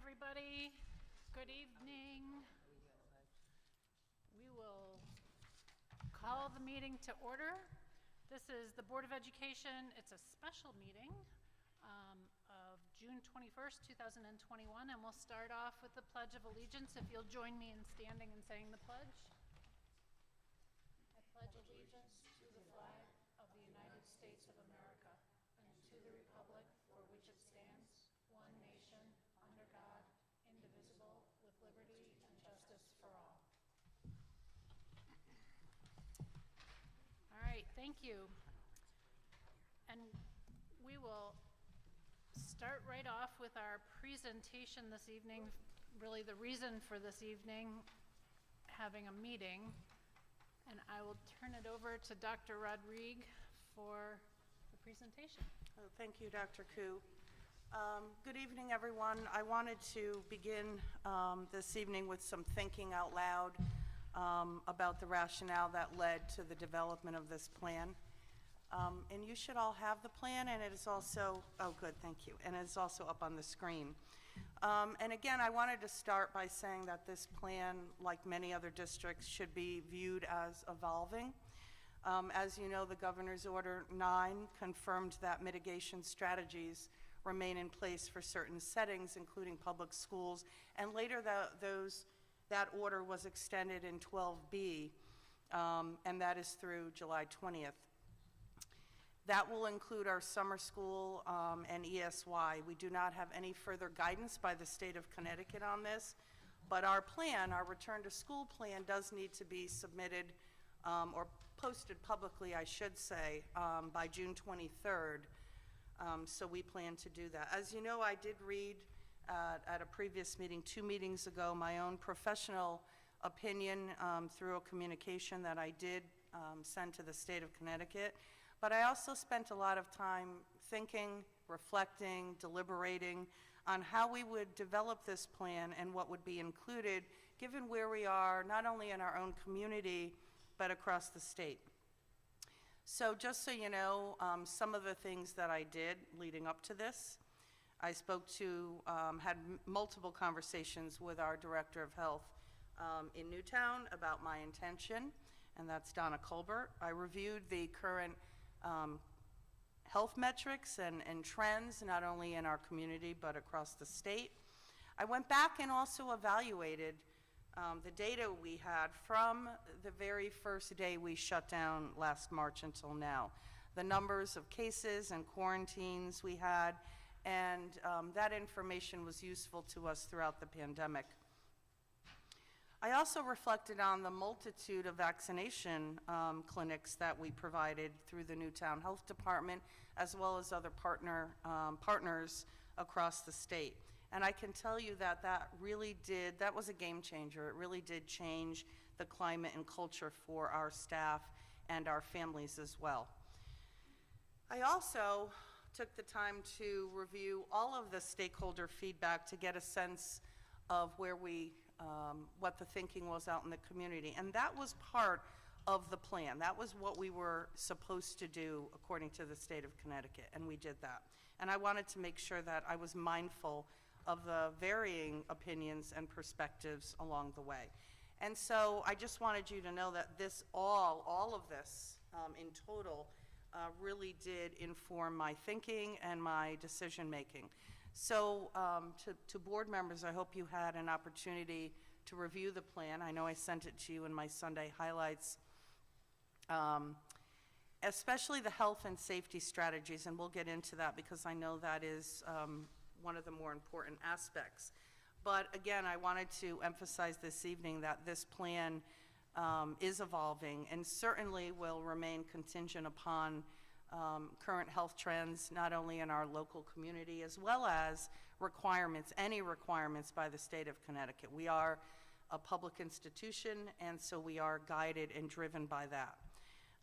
everybody. Good evening. We will call the meeting to order. This is the Board of Education. It's a special meeting of June 21st, 2021, and we'll start off with the Pledge of Allegiance. If you'll join me in standing and saying the pledge. I pledge allegiance to the flag of the United States of America and to the republic for which it stands, one nation, under God, indivisible, with liberty and justice for all. All right, thank you. And we will start right off with our presentation this evening. Really the reason for this evening, having a meeting. And I will turn it over to Dr. Rodrigue for the presentation. Oh, thank you, Dr. Koo. Good evening, everyone. I wanted to begin this evening with some thinking out loud about the rationale that led to the development of this plan. And you should all have the plan, and it is also, oh good, thank you, and it's also up on the screen. And again, I wanted to start by saying that this plan, like many other districts, should be viewed as evolving. As you know, the Governor's Order 9 confirmed that mitigation strategies remain in place for certain settings, including public schools, and later that order was extended in 12B, and that is through July 20th. That will include our summer school and ESY. We do not have any further guidance by the state of Connecticut on this, but our plan, our return to school plan, does need to be submitted or posted publicly, I should say, by June 23rd. So we plan to do that. As you know, I did read at a previous meeting, 2 meetings ago, my own professional opinion through a communication that I did send to the state of Connecticut. But I also spent a lot of time thinking, reflecting, deliberating on how we would develop this plan and what would be included, given where we are, not only in our own community, but across the state. So just so you know, some of the things that I did leading up to this, I spoke to, had multiple conversations with our Director of Health in Newtown about my intention, and that's Donna Colbert. I reviewed the current health metrics and trends, not only in our community, but across the state. I went back and also evaluated the data we had from the very first day we shut down last March until now. The numbers of cases and quarantines we had, and that information was useful to us throughout the pandemic. I also reflected on the multitude of vaccination clinics that we provided through the Newtown Health Department, as well as other partners across the state. And I can tell you that that was a game changer. It really did change the climate and culture for our staff and our families as well. I also took the time to review all of the stakeholder feedback to get a sense of where what the thinking was out in the community. And that was part of the plan. That was what we were supposed to do according to the state of Connecticut, and we did that. And I wanted to make sure that I was mindful of the varying opinions and perspectives along the way. And so I just wanted you to know that all of this in total really did inform my thinking and my decision making. So to board members, I hope you had an opportunity to review the plan. I know I sent it to you in my Sunday highlights, especially the health and safety strategies, and we'll get into that because I know that is one of the more important aspects. But again, I wanted to emphasize this evening that this plan is evolving and certainly will remain contingent upon current health trends, not only in our local community, as well as any requirements by the state of Connecticut. We are a public institution, and so we are guided and driven by that.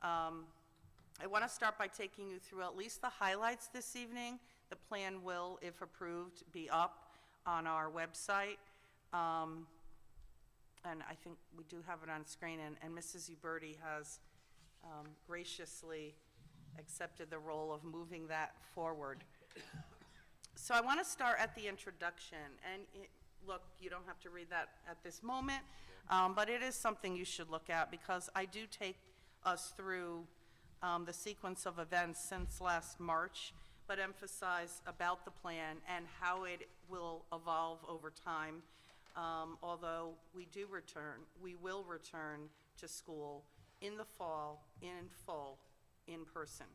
I want to start by taking you through at least the highlights this evening. The plan will, if approved, be up on our website. And I think we do have it on screen, and Mrs. Uberti has graciously accepted the role of moving that forward. So I want to start at the introduction, and look, you don't have to read that at this moment, but it is something you should look at because I do take us through the sequence of events since last March, but emphasize about the plan and how it will evolve over time. Although we will return to school in the fall, in full, in person.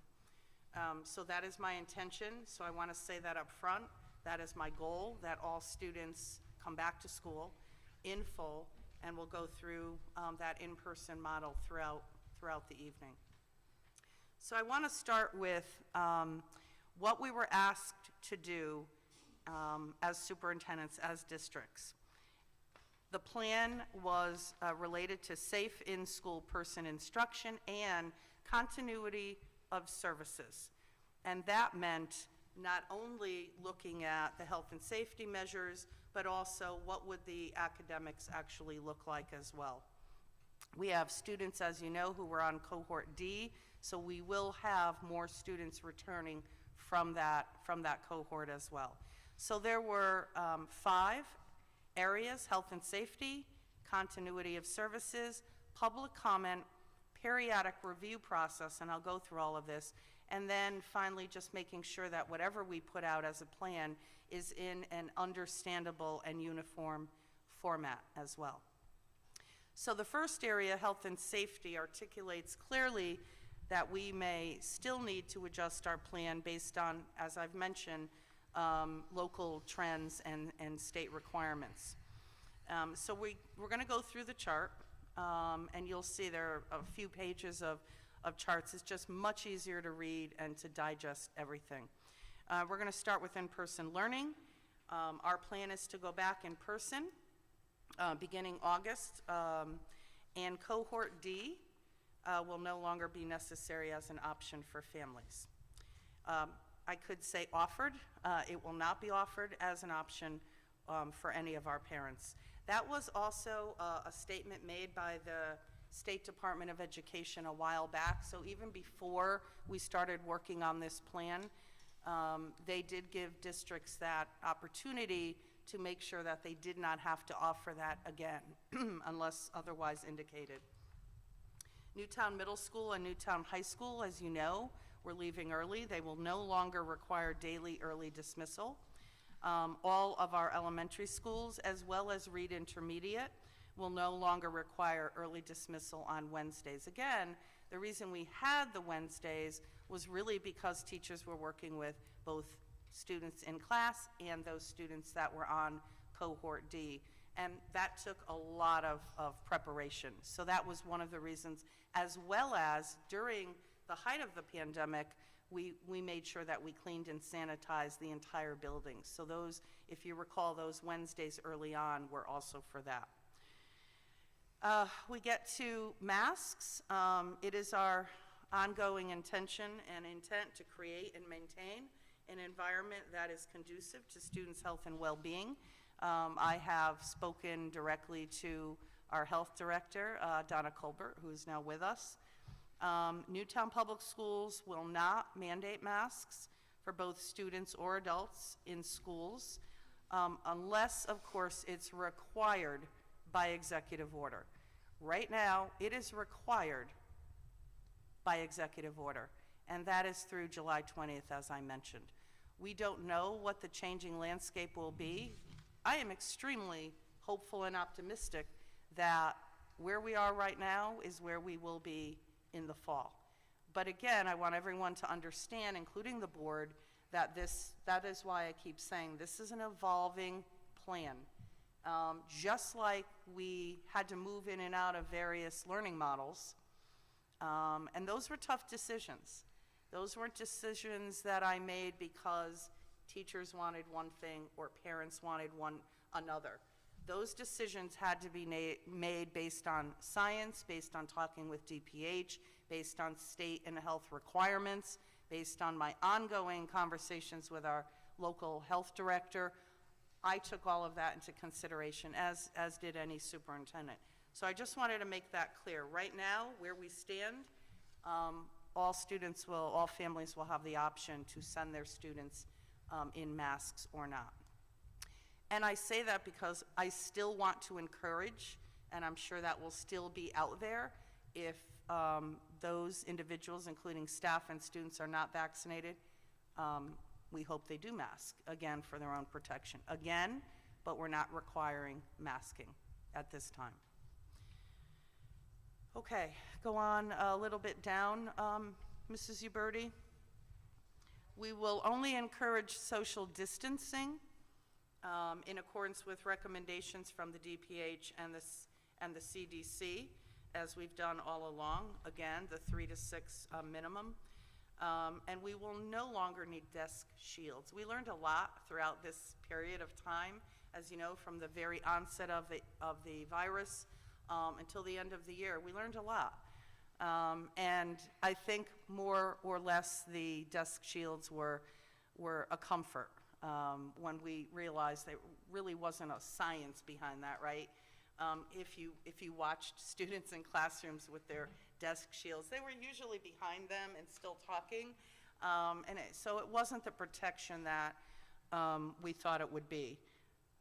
So that is my intention, so I want to say that up front. That is my goal, that all students come back to school in full, and we'll go through that in-person model throughout the evening. So I want to start with what we were asked to do as superintendents, as districts. The plan was related to safe in-school person instruction and continuity of services. And that meant not only looking at the health and safety measures, but also what would the academics actually look like as well. We have students, as you know, who were on cohort D, so we will have more students returning from that cohort as well. So there were 5 areas: health and safety, continuity of services, public comment, periodic review process, and I'll go through all of this, and then finally just making sure that whatever we put out as a plan is in an understandable and uniform format as well. So the first area, health and safety, articulates clearly that we may still need to adjust our plan based on, as I've mentioned, local trends and state requirements. So we're going to go through the chart, and you'll see there are a few pages of charts. It's just much easier to read and to digest everything. We're going to start with in-person learning. Our plan is to go back in person beginning August, and cohort D will no longer be necessary as an option for families. I could say offered. It will not be offered as an option for any of our parents. That was also a statement made by the State Department of Education a while back. So even before we started working on this plan, they did give districts that opportunity to make sure that they did not have to offer that again, unless otherwise indicated. Newtown Middle School and Newtown High School, as you know, we're leaving early. They will no longer require daily early dismissal. All of our elementary schools, as well as Reed Intermediate, will no longer require early dismissal on Wednesdays. Again, the reason we had the Wednesdays was really because teachers were working with both students in class and those students that were on cohort D. And that took a lot of preparation. So that was one of the reasons, as well as during the height of the pandemic, we made sure that we cleaned and sanitized the entire building. So those, if you recall, those Wednesdays early on were also for that. We get to masks. It is our ongoing intention and intent to create and maintain an environment that is conducive to students' health and well-being. I have spoken directly to our health director, Donna Colbert, who is now with us. Newtown Public Schools will not mandate masks for both students or adults in schools, unless, of course, it's required by executive order. Right now, it is required by executive order, and that is through July 20th, as I mentioned. We don't know what the changing landscape will be. I am extremely hopeful and optimistic that where we are right now is where we will be in the fall. But again, I want everyone to understand, including the board, that that is why I keep saying this is an evolving plan. Just like we had to move in and out of various learning models, and those were tough decisions. Those weren't decisions that I made because teachers wanted one thing or parents wanted another. Those decisions had to be made based on science, based on talking with DPH, based on state and health requirements, based on my ongoing conversations with our local health director. I took all of that into consideration, as did any superintendent. So I just wanted to make that clear. Right now, where we stand, all families will have the option to send their students in masks or not. And I say that because I still want to encourage, and I'm sure that will still be out there, if those individuals, including staff and students, are not vaccinated, we hope they do mask, again, for their own protection. Again, but we're not requiring masking at this time. Okay, go on a little bit down, Mrs. Uberti. We will only encourage social distancing in accordance with recommendations from the DPH and the CDC, as we've done all along. Again, the 3 to 6 minimum. And we will no longer need desk shields. We learned a lot throughout this period of time, as you know, from the very onset of the virus until the end of the year. We learned a lot. And I think more or less the desk shields were a comfort when we realized there really wasn't a science behind that, right? If you watched students in classrooms with their desk shields, they were usually behind them and still talking. So it wasn't the protection that we thought it would be.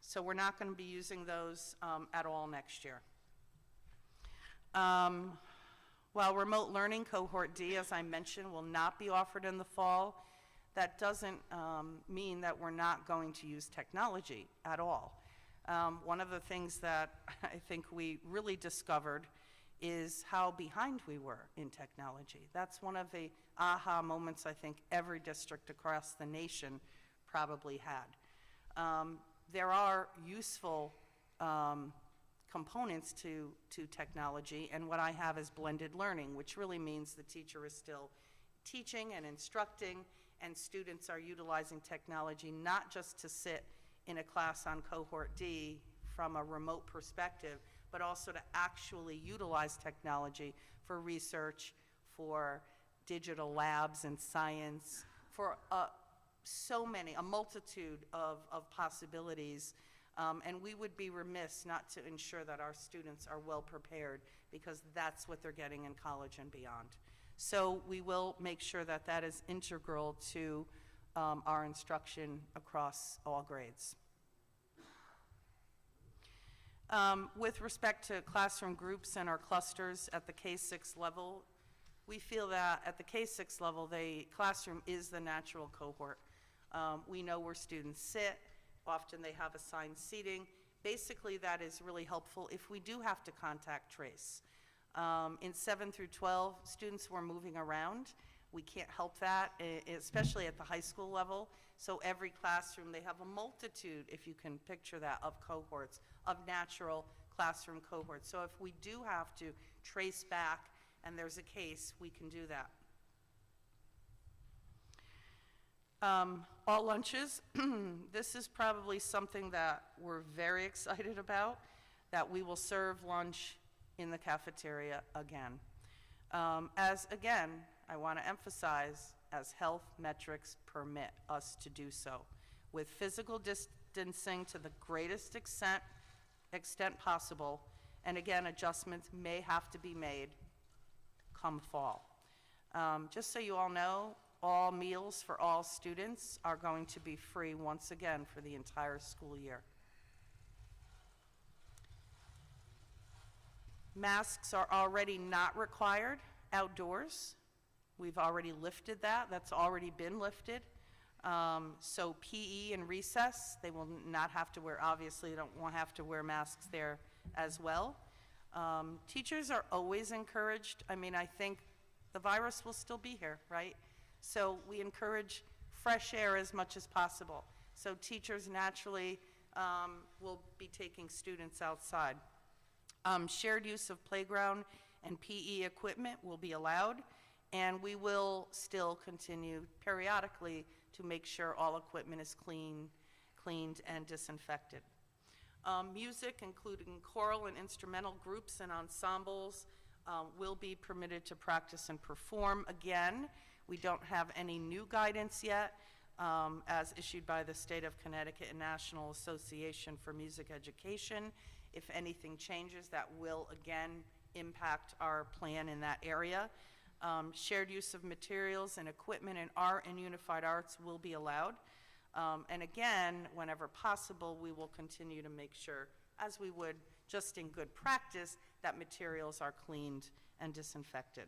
So we're not going to be using those at all next year. While remote learning cohort D, as I mentioned, will not be offered in the fall, that doesn't mean that we're not going to use technology at all. One of the things that I think we really discovered is how behind we were in technology. That's one of the aha moments I think every district across the nation probably had. There are useful components to technology, and what I have is blended learning, which really means the teacher is still teaching and instructing, and students are utilizing technology not just to sit in a class on cohort D from a remote perspective, but also to actually utilize technology for research, for digital labs and science, for a multitude of possibilities. And we would be remiss not to ensure that our students are well prepared, because that's what they're getting in college and beyond. So we will make sure that that is integral to our instruction across all grades. With respect to classroom groups and our clusters at the K-6 level, we feel that at the K-6 level, the classroom is the natural cohort. We know where students sit. Often they have assigned seating. Basically, that is really helpful if we do have to contact trace. In 7 through 12, students were moving around. We can't help that, especially at the high school level. So every classroom, they have a multitude, if you can picture that, of cohorts, of natural classroom cohorts. So if we do have to trace back and there's a case, we can do that. All lunches, this is probably something that we're very excited about, that we will serve lunch in the cafeteria again. Again, I want to emphasize, as health metrics permit us to do so, with physical distancing to the greatest extent possible, and again, adjustments may have to be made come fall. Just so you all know, all meals for all students are going to be free once again for the entire school year. Masks are already not required outdoors. We've already lifted that. That's already been lifted. So PE and recess, they will not have to wear, obviously they won't have to wear masks there as well. Teachers are always encouraged. I mean, I think the virus will still be here, right? So we encourage fresh air as much as possible. So teachers naturally will be taking students outside. Shared use of playground and PE equipment will be allowed, and we will still continue periodically to make sure all equipment is cleaned and disinfected. Music, including choral and instrumental groups and ensembles, will be permitted to practice and perform. Again, we don't have any new guidance yet, as issued by the State of Connecticut and National Association for Music Education. If anything changes, that will again impact our plan in that area. Shared use of materials and equipment in art and unified arts will be allowed. And again, whenever possible, we will continue to make sure, as we would just in good practice, that materials are cleaned and disinfected.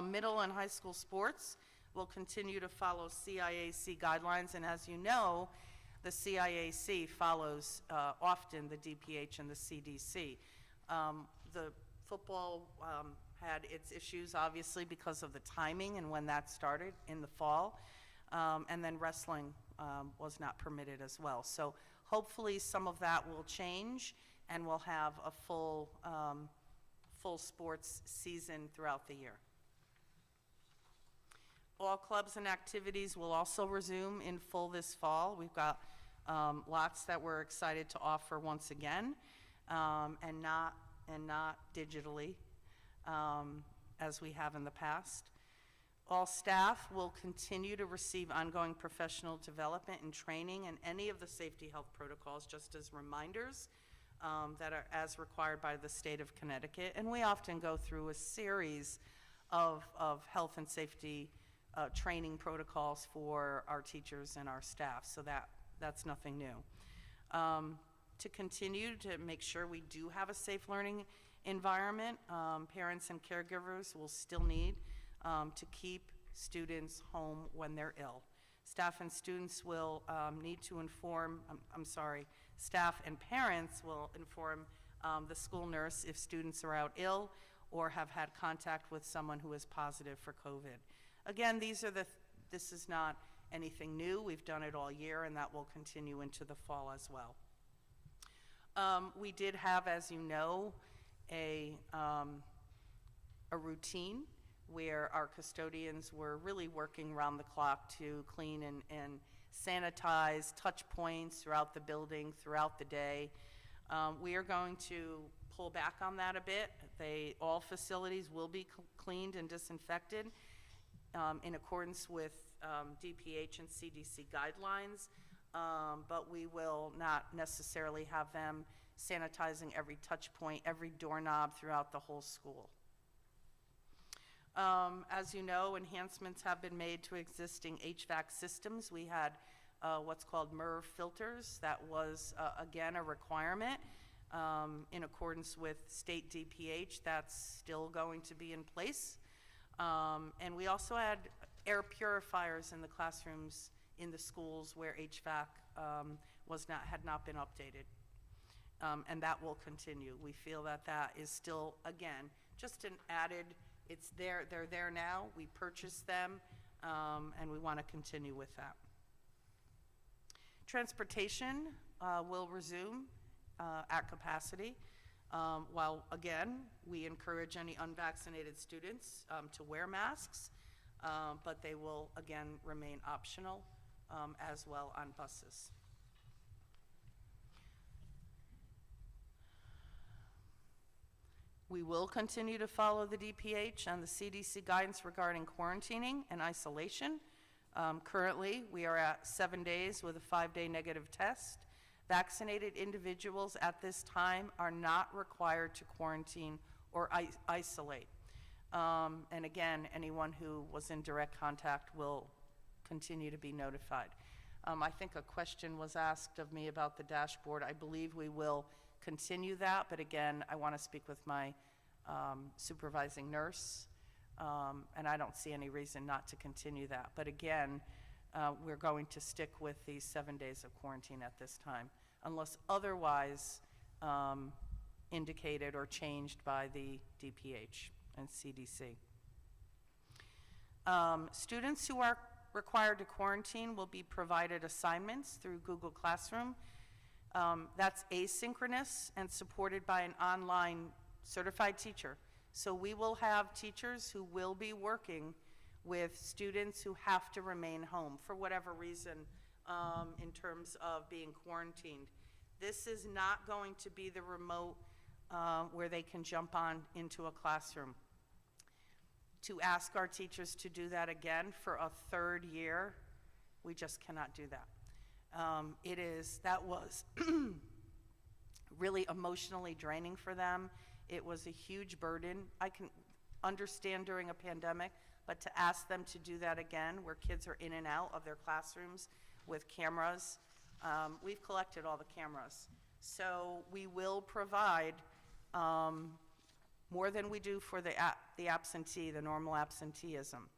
Middle and high school sports will continue to follow CIAC guidelines, and as you know, the CIAC follows often the DPH and the CDC. The football had its issues, obviously, because of the timing and when that started in the fall, and then wrestling was not permitted as well. So hopefully some of that will change, and we'll have a full sports season throughout the year. All clubs and activities will also resume in full this fall. We've got lots that we're excited to offer once again, and not digitally as we have in the past. All staff will continue to receive ongoing professional development and training in any of the safety health protocols, just as reminders that are as required by the state of Connecticut. And we often go through a series of health and safety training protocols for our teachers and our staff, so that's nothing new. To continue to make sure we do have a safe learning environment, parents and caregivers will still need to keep students home when they're ill. Staff and students will need to inform, staff and parents will inform the school nurse if students are out ill or have had contact with someone who is positive for COVID. Again, this is not anything new. We've done it all year, and that will continue into the fall as well. We did have, as you know, a routine where our custodians were really working around the clock to clean and sanitize touch points throughout the building, throughout the day. We are going to pull back on that a bit. All facilities will be cleaned and disinfected in accordance with DPH and CDC guidelines, but we will not necessarily have them sanitizing every touch point, every doorknob throughout the whole school. As you know, enhancements have been made to existing HVAC systems. We had what's called MERV filters. That was, again, a requirement in accordance with state DPH. That's still going to be in place. And we also had air purifiers in the classrooms in the schools where HVAC had not been updated. And that will continue. We feel that is still, again, just an added, they're there now, we purchased them, and we want to continue with that. Transportation will resume at capacity, while, again, we encourage any unvaccinated students to wear masks, but they will, again, remain optional as well on buses. We will continue to follow the DPH and the CDC guidance regarding quarantining and isolation. Currently, we are at 7 days with a 5-day negative test. Vaccinated individuals at this time are not required to quarantine or isolate. And again, anyone who was in direct contact will continue to be notified. I think a question was asked of me about the dashboard. I believe we will continue that, but again, I want to speak with my supervising nurse, and I don't see any reason not to continue that. But again, we're going to stick with these 7 days of quarantine at this time, unless otherwise indicated or changed by the DPH and CDC. Students who are required to quarantine will be provided assignments through Google Classroom. That's asynchronous and supported by an online certified teacher. So we will have teachers who will be working with students who have to remain home for whatever reason in terms of being quarantined. This is not going to be the remote where they can jump on into a classroom. To ask our teachers to do that again for a third year, we just cannot do that. That was really emotionally draining for them. It was a huge burden. I can understand during a pandemic, but to ask them to do that again, where kids are in and out of their classrooms with cameras. We've collected all the cameras. So we will provide more than we do for the absentee, the normal absenteeism.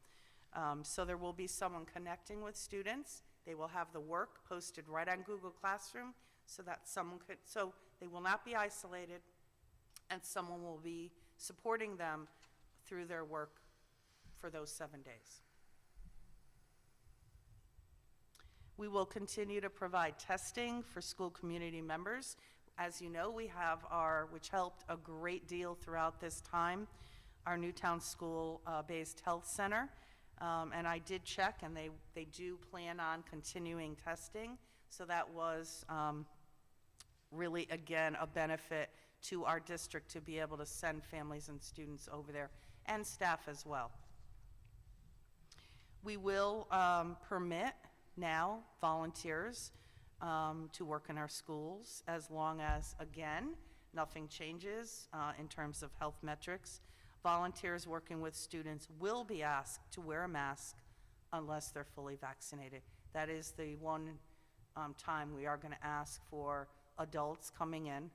So there will be someone connecting with students. They will have the work posted right on Google Classroom so that so they will not be isolated, and someone will be supporting them through their work for those 7 days. We will continue to provide testing for school community members. As you know, we have which helped a great deal throughout this time, our Newtown school-based health center. And I did check, and they do plan on continuing testing. So that was really, again, a benefit to our district to be able to send families and students over there, and staff as well. We will permit now volunteers to work in our schools, as long as, again, nothing changes in terms of health metrics. Volunteers working with students will be asked to wear a mask unless they're fully vaccinated. That is the one time we are going to ask for adults coming in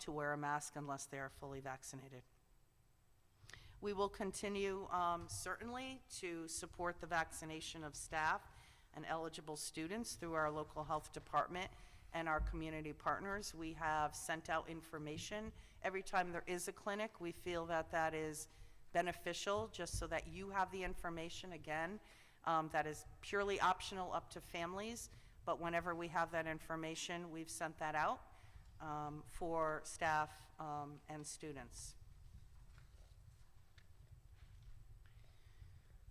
to wear a mask unless they are fully vaccinated. We will continue certainly to support the vaccination of staff and eligible students through our local health department and our community partners. We have sent out information. Every time there is a clinic, we feel that that is beneficial, just so that you have the information. Again, that is purely optional, up to families, but whenever we have that information, we've sent that out for staff and students.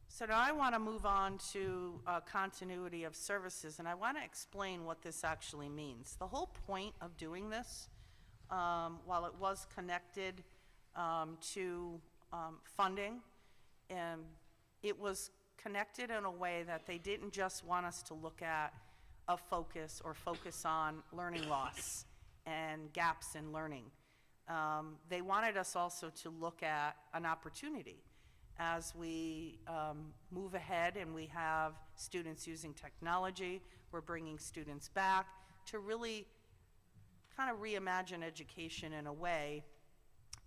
So now I want to move on to continuity of services, and I want to explain what this actually means. The whole point of doing this, while it was connected to funding, it was connected in a way that they didn't just want us to look at a focus on learning loss and gaps in learning. They wanted us also to look at an opportunity. As we move ahead and we have students using technology, we're bringing students back to really kind of reimagine education in a way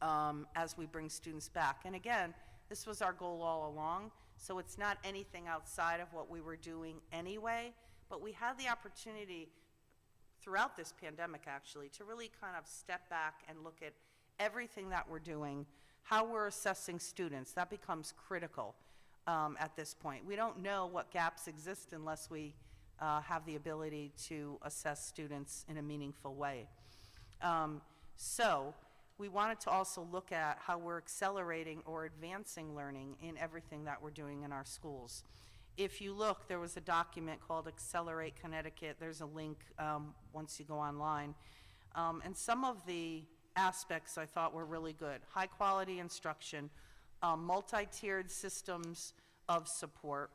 as we bring students back. And again, this was our goal all along, so it's not anything outside of what we were doing anyway, but we had the opportunity throughout this pandemic, actually, to really kind of step back and look at everything that we're doing, how we're assessing students. That becomes critical at this point. We don't know what gaps exist unless we have the ability to assess students in a meaningful way. So we wanted to also look at how we're accelerating or advancing learning in everything that we're doing in our schools. If you look, there was a document called Accelerate Connecticut. There's a link once you go online. And some of the aspects I thought were really good. High quality instruction, multi-tiered systems of support,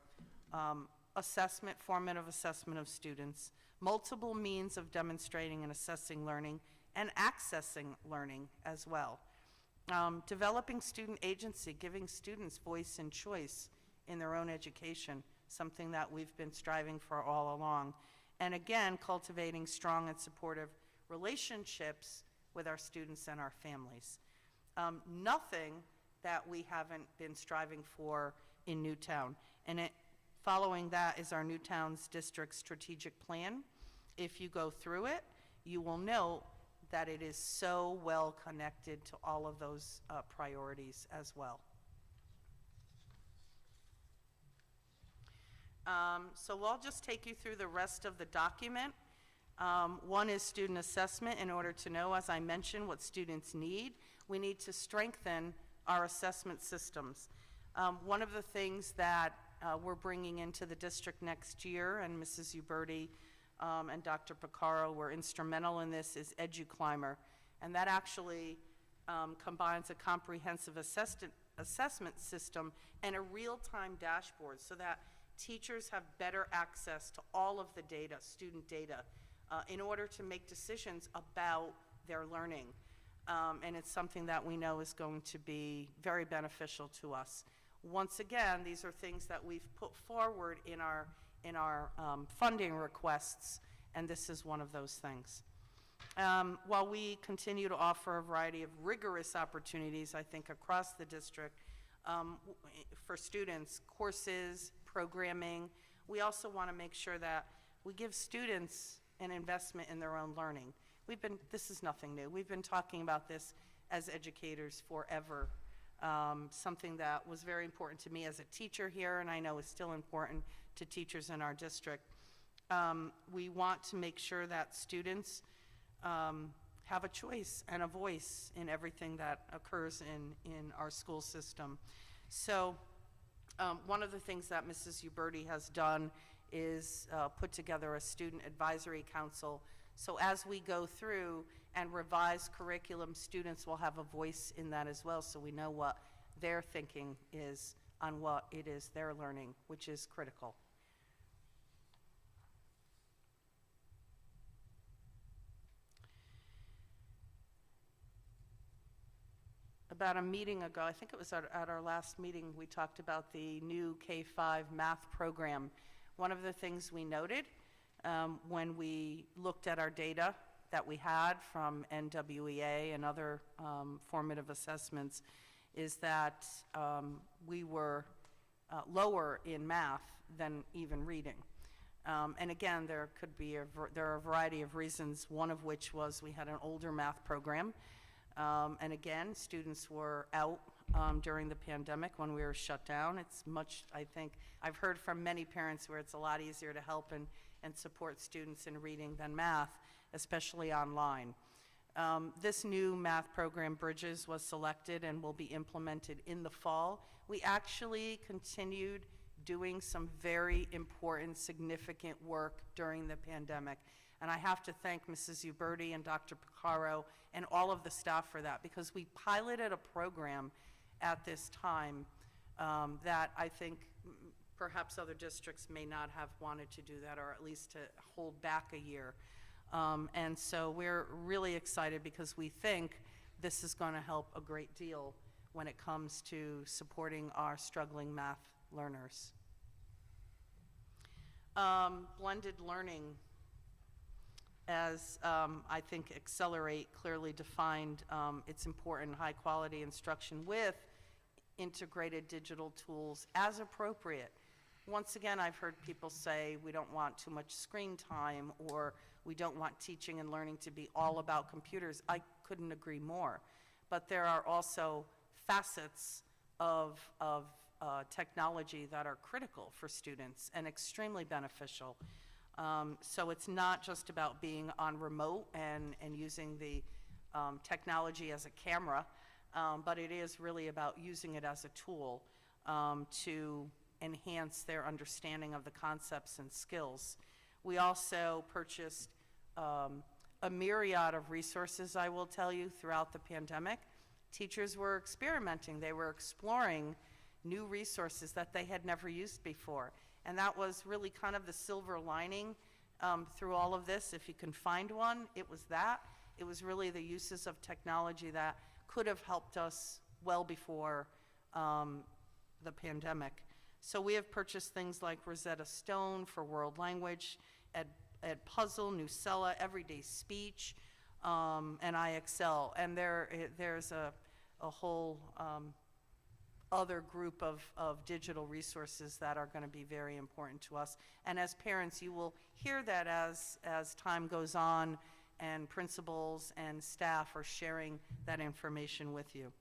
formative assessment of students, multiple means of demonstrating and assessing learning, and accessing learning as well. Developing student agency, giving students voice and choice in their own education, something that we've been striving for all along. And again, cultivating strong and supportive relationships with our students and our families. Nothing that we haven't been striving for in Newtown. And following that is our Newtown's district strategic plan. If you go through it, you will know that it is so well connected to all of those priorities as well. So I'll just take you through the rest of the document. One is student assessment. In order to know, as I mentioned, what students need, we need to strengthen our assessment systems. One of the things that we're bringing into the district next year, and Mrs. Uberti and Dr. Picaro were instrumental in this, is EduClimber. And that actually combines a comprehensive assessment system and a real-time dashboard so that teachers have better access to all of the data, student data, in order to make decisions about their learning. And it's something that we know is going to be very beneficial to us. Once again, these are things that we've put forward in our funding requests, and this is one of those things. While we continue to offer a variety of rigorous opportunities, I think, across the district for students, courses, programming, we also want to make sure that we give students an investment in their own learning. This is nothing new. We've been talking about this as educators forever. Something that was very important to me as a teacher here, and I know is still important to teachers in our district. We want to make sure that students have a choice and a voice in everything that occurs in our school system. So one of the things that Mrs. Uberti has done is put together a student advisory council. So as we go through and revise curriculum, students will have a voice in that as well, so we know what their thinking is on what it is they're learning, which is critical. About a meeting ago, I think it was at our last meeting, we talked about the new K-5 math program. One of the things we noted when we looked at our data that we had from NWEA and other formative assessments is that we were lower in math than even reading. And again, there are a variety of reasons, one of which was we had an older math program. And again, students were out during the pandemic when we were shut down. It's much, I think, I've heard from many parents where it's a lot easier to help and support students in reading than math, especially online. This new math program, Bridges, was selected and will be implemented in the fall. We actually continued doing some very important, significant work during the pandemic. And I have to thank Mrs. Uberti and Dr. Picaro and all of the staff for that, because we piloted a program at this time that I think perhaps other districts may not have wanted to do that, or at least to hold back a year. And so we're really excited because we think this is going to help a great deal when it comes to supporting our struggling math learners. Blended learning, as I think Accelerate clearly defined its important high-quality instruction with integrated digital tools as appropriate. Once again, I've heard people say we don't want too much screen time, or we don't want teaching and learning to be all about computers. I couldn't agree more. But there are also facets of technology that are critical for students and extremely beneficial. So it's not just about being on remote and using the technology as a camera, but it is really about using it as a tool to enhance their understanding of the concepts and skills. We also purchased a myriad of resources, I will tell you, throughout the pandemic. Teachers were experimenting. They were exploring new resources that they had never used before. And that was really kind of the silver lining through all of this. If you can find one, it was that. It was really the uses of technology that could have helped us well before the pandemic. So we have purchased things like Rosetta Stone for world language, Edpuzzle, Nucella, Everyday Speech, and iExcel. And there's a whole other group of digital resources that are going to be very important to us. And as parents, you will hear that as time goes on and principals and staff are sharing that information with you.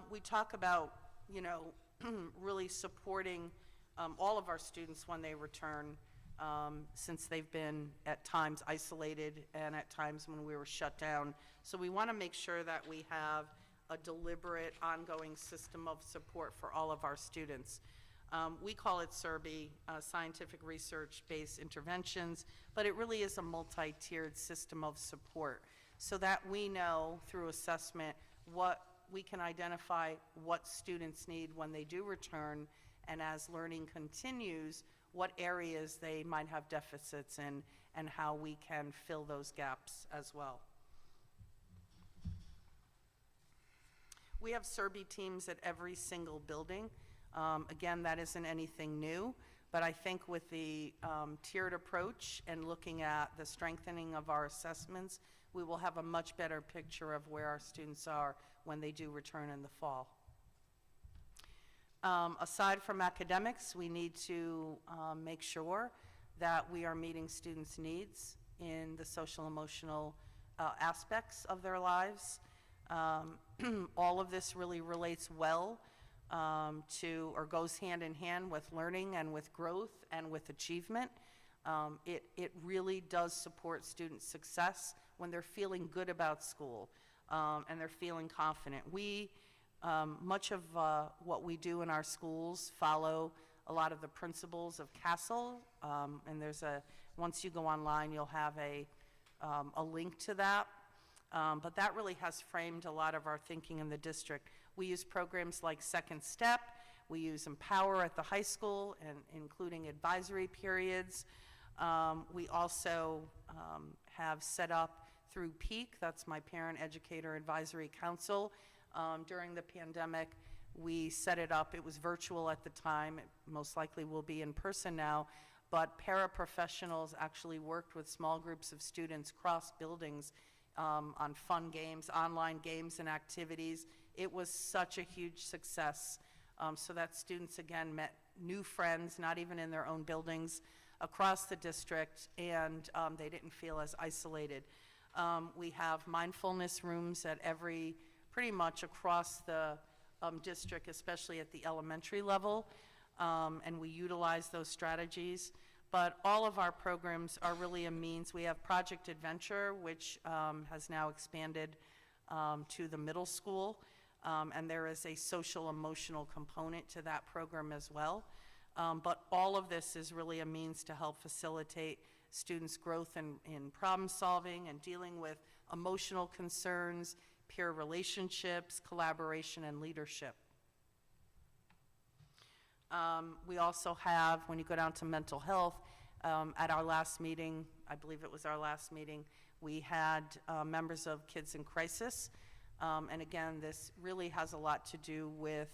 We talk about, really supporting all of our students when they return, since they've been at times isolated and at times when we were shut down. So we want to make sure that we have a deliberate, ongoing system of support for all of our students. We call it SERBI, Scientific Research-Based Interventions, but it really is a multi-tiered system of support so that we know through assessment what we can identify what students need when they do return, and as learning continues, what areas they might have deficits in and how we can fill those gaps as well. We have SERBI teams at every single building. Again, that isn't anything new, But I think with the tiered approach and looking at the strengthening of our assessments, we will have a much better picture of where our students are when they do return in the fall. Aside from academics, we need to make sure that we are meeting students' needs in the social emotional aspects of their lives. All of this really relates well or goes hand in hand with learning and with growth and with achievement. It really does support student success when they're feeling good about school and they're feeling confident. Much of what we do in our schools follow a lot of the principles of CASEL, and once you go online, you'll have a link to that. But that really has framed a lot of our thinking in the district. We use programs like Second Step. We use Empower at the high school, and including advisory periods. We also have set up through PEAK, that's my Parent Educator Advisory Council. During the pandemic, we set it up. It was virtual at the time. It most likely will be in person now. But paraprofessionals actually worked with small groups of students cross buildings on fun games, online games and activities. It was such a huge success, so that students again met new friends, not even in their own buildings, across the district, and they didn't feel as isolated. We have mindfulness rooms at pretty much across the district, especially at the elementary level, and we utilize those strategies. But all of our programs are really a means. We have Project Adventure, which has now expanded to the middle school, and there is a social emotional component to that program as well. But all of this is really a means to help facilitate students' growth in problem solving and dealing with emotional concerns, peer relationships, collaboration, and leadership. We also have, when you go down to mental health, at our last meeting, I believe it was our last meeting, we had members of Kids in Crisis. And again, this really has a lot to do with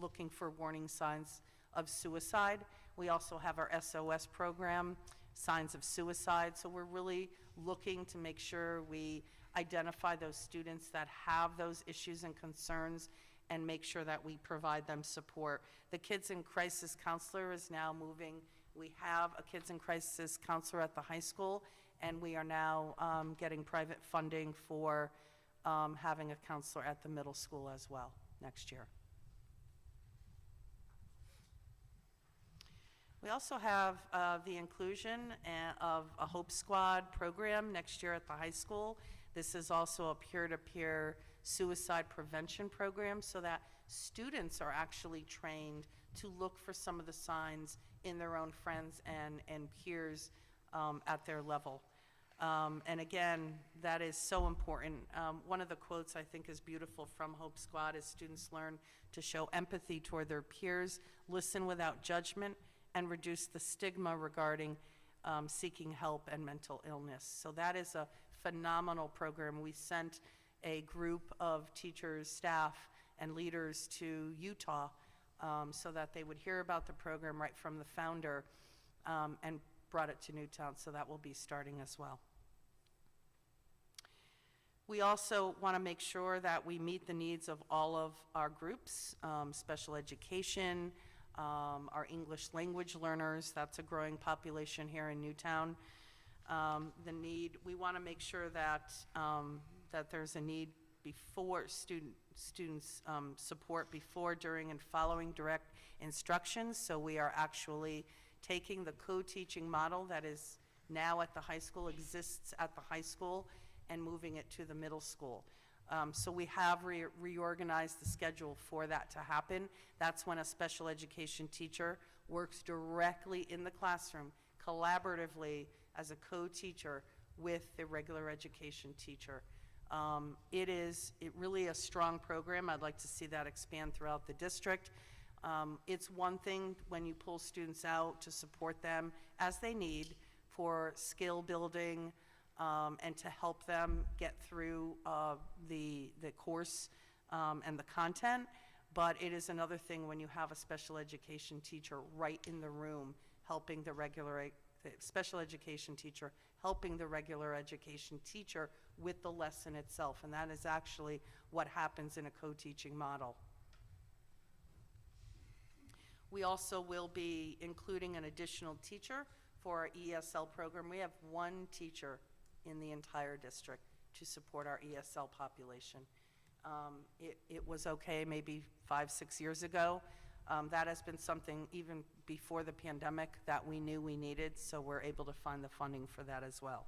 looking for warning signs of suicide. We also have our SOS program, Signs of Suicide. So we're really looking to make sure we identify those students that have those issues and concerns and make sure that we provide them support. The Kids in Crisis counselor is now moving. We have a Kids in Crisis counselor at the high school, and we are now getting private funding for having a counselor at the middle school as well next year. We also have the inclusion of a Hope Squad program next year at the high school. This is also a peer-to-peer suicide prevention program so that students are actually trained to look for some of the signs in their own friends and peers at their level. And again, that is so important. One of the quotes I think is beautiful from Hope Squad is students learn to show empathy toward their peers, listen without judgment, and reduce the stigma regarding seeking help and mental illness. So that is a phenomenal program. We sent a group of teachers, staff, and leaders to Utah so that they would hear about the program right from the founder and brought it to Newtown, so that will be starting as well. We also want to make sure that we meet the needs of all of our groups, special education, our English language learners. That's a growing population here in Newtown. We want to make sure that that there's a need before students support before, during, and following direct instructions. So we are actually taking the co-teaching model that is now at the high school, exists at the high school, and moving it to the middle school. So we have reorganized the schedule for that to happen. That's when a special education teacher works directly in the classroom, collaboratively as a co-teacher with the regular education teacher. It really a strong program. I'd like to see that expand throughout the district. It's one thing when you pull students out to support them as they need for skill building and to help them get through the course and the content. But it is another thing when you have a special education teacher right in the room helping the special education teacher helping the regular education teacher with the lesson itself. And that is actually what happens in a co-teaching model. We also will be including an additional teacher for our ESL program. We have one teacher in the entire district to support our ESL population. It was okay maybe 5-6 years ago. That has been something even before the pandemic that we knew we needed, so we're able to find the funding for that as well.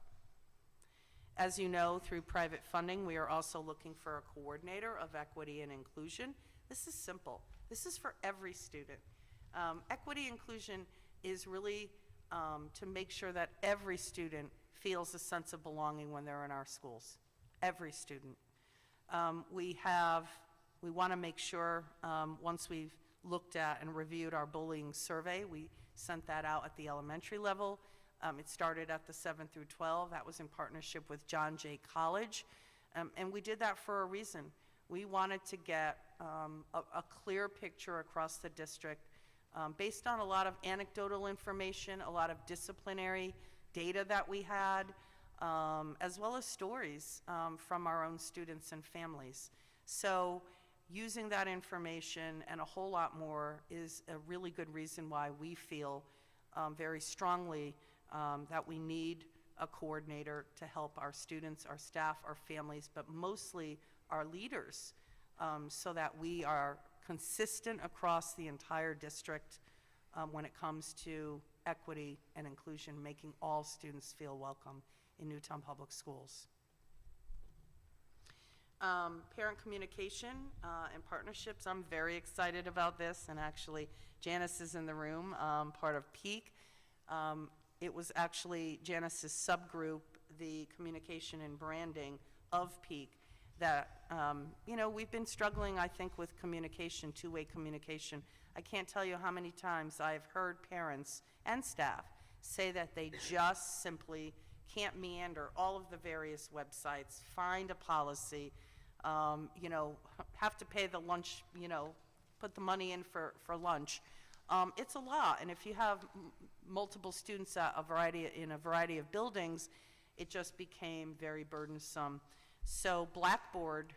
As you know, through private funding, we are also looking for a coordinator of equity and inclusion. This is simple. This is for every student. Equity inclusion is really to make sure that every student feels a sense of belonging when they're in our schools. Every student. We want to make sure, once we've looked at and reviewed our bullying survey, we sent that out at the elementary level. It started at the 7 through 12. That was in partnership with John Jay College. And we did that for a reason. We wanted to get a clear picture across the district based on a lot of anecdotal information, a lot of disciplinary data that we had, as well as stories from our own students and families. So using that information and a whole lot more is a really good reason why we feel very strongly that we need a coordinator to help our students, our staff, our families, but mostly our leaders, so that we are consistent across the entire district when it comes to equity and inclusion, making all students feel welcome in Newtown Public Schools. Parent communication and partnerships, I'm very excited about this, and actually Janice is in the room, part of PEAK. It was actually Janice's subgroup, the communication and branding of PEAK, that, we've been struggling, I think, with communication, two-way communication. I can't tell you how many times I've heard parents and staff say that they just simply can't meander all of the various websites, find a policy, have to pay the lunch, put the money in for lunch. It's a lot, and if you have multiple students in a variety of buildings, it just became very burdensome. So Blackboard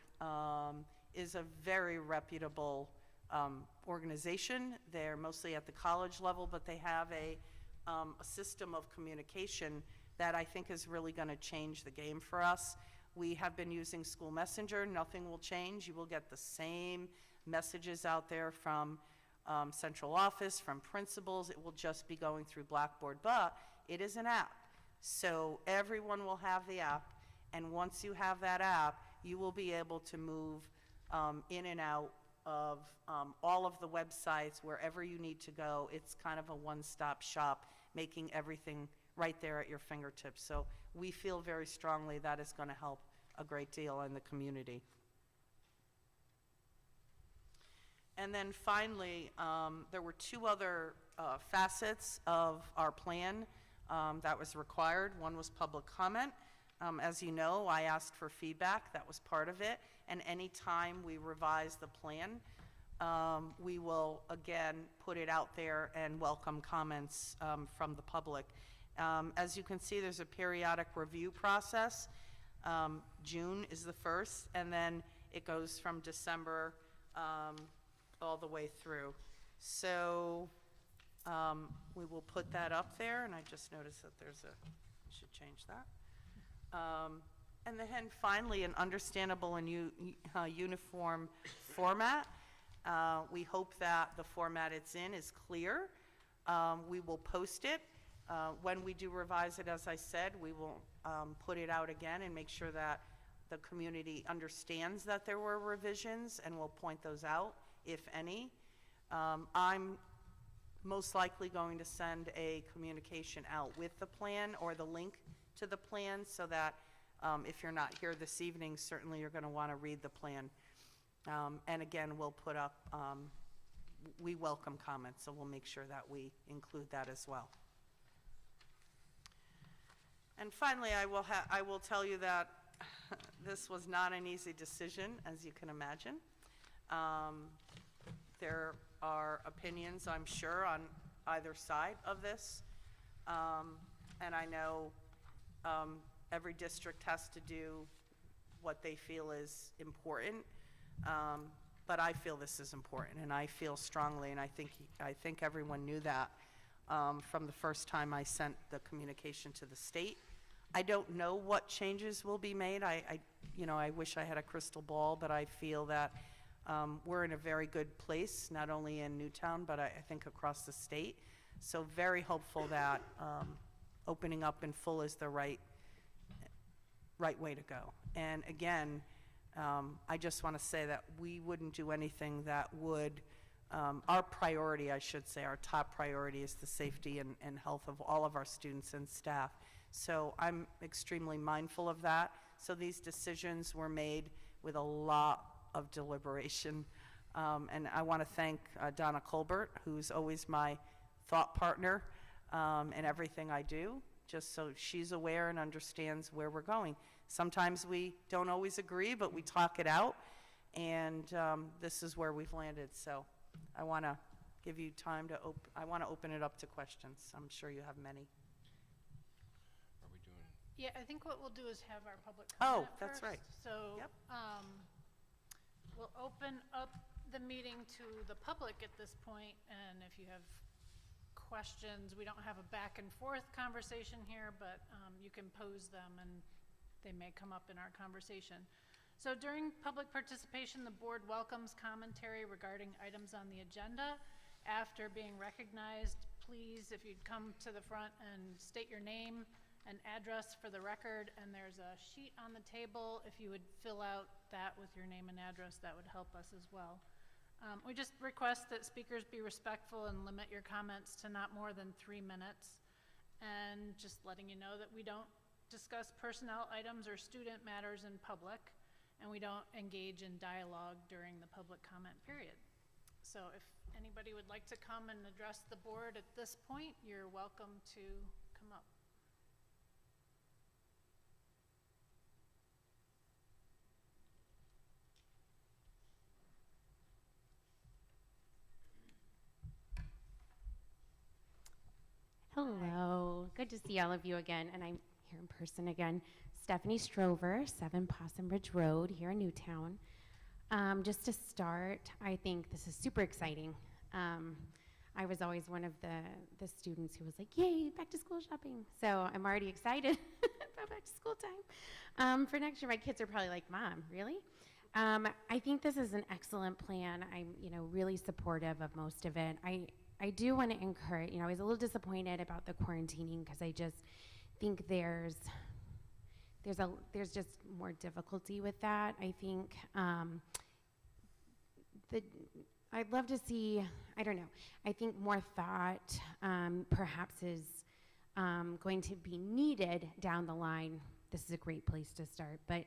is a very reputable organization. They're mostly at the college level, but they have a system of communication that I think is really going to change the game for us. We have been using School Messenger. Nothing will change. You will get the same messages out there from central office, from principals. It will just be going through Blackboard, but it is an app. So everyone will have the app, and once you have that app, you will be able to move in and out of all of the websites, wherever you need to go. It's kind of a one-stop shop, making everything right there at your fingertips. So we feel very strongly that is going to help a great deal in the community. And then finally, there were two other facets of our plan that was required. One was public comment. As you know, I asked for feedback. That was part of it. And any time we revise the plan, we will again put it out there and welcome comments from the public. As you can see, there's a periodic review process. June is the first, and then it goes from December all the way through. So we will put that up there, and I just noticed that I should change that. And then finally, an understandable and uniform format. We hope that the format it's in is clear. We will post it. When we do revise it, as I said, we will put it out again and make sure that the community understands that there were revisions, and we'll point those out, if any. I'm most likely going to send a communication out with the plan or the link to the plan, so that if you're not here this evening, certainly you're going to want to read the plan. And again, we'll put up, we welcome comments, so we'll make sure that we include that as well. And finally, I will tell you that this was not an easy decision, as you can imagine. There are opinions, I'm sure, on either side of this. And I know every district has to do what they feel is important. But I feel this is important, and I feel strongly, and I think everyone knew that from the first time I sent the communication to the state. I don't know what changes will be made. I wish I had a crystal ball, but I feel that we're in a very good place, not only in Newtown, but I think across the state. So very hopeful that opening up in full is the right way to go. And again, I just want to say that we wouldn't do anything that would, our priority, I should say, our top priority is the safety and health of all of our students and staff. So I'm extremely mindful of that. So these decisions were made with a lot of deliberation. And I want to thank Donna Colbert, who's always my thought partner in everything I do, just so she's aware and understands where we're going. Sometimes we don't always agree, but we talk it out, and this is where we've landed. So I want to give you time to open it up to questions. I'm sure you have many. Are we doing? Yeah, I think what we'll do is have our public Oh, comment that's first. right. So, Yep. We'll open up the meeting to the public at this point, and if you have questions, we don't have a back and forth conversation here, but you can pose them and they may come up in our conversation. So during public participation, the board welcomes commentary regarding items on the agenda. After being recognized, please, if you'd come to the front and state your name and address for the record, and there's a sheet on the table. If you would fill out that with your name and address, that would help us as well. We just request that speakers be respectful and limit your comments to not more than 3 minutes. And just letting you know that we don't discuss personnel items or student matters in public, and we don't engage in dialogue during the public comment period. So if anybody would like to come and address the board at this point, you're welcome to come up. Hello, good to see all of you again, and I'm here in person again. Stephanie Strover, 7 Possum Ridge Road here in Newtown. Just to start, I think this is super exciting. I was always one of the students who was like, yay, back to school shopping. So I'm already excited about back to school time. For next year, my kids are probably like, Mom, really? I think this is an excellent plan. I'm really supportive of most of it. I do want to encourage, I was a little disappointed about the quarantining because I just think there's just more difficulty with that. I think I'd love to see, I don't know, I think more thought perhaps is going to be needed down the line. This is a great place to start, but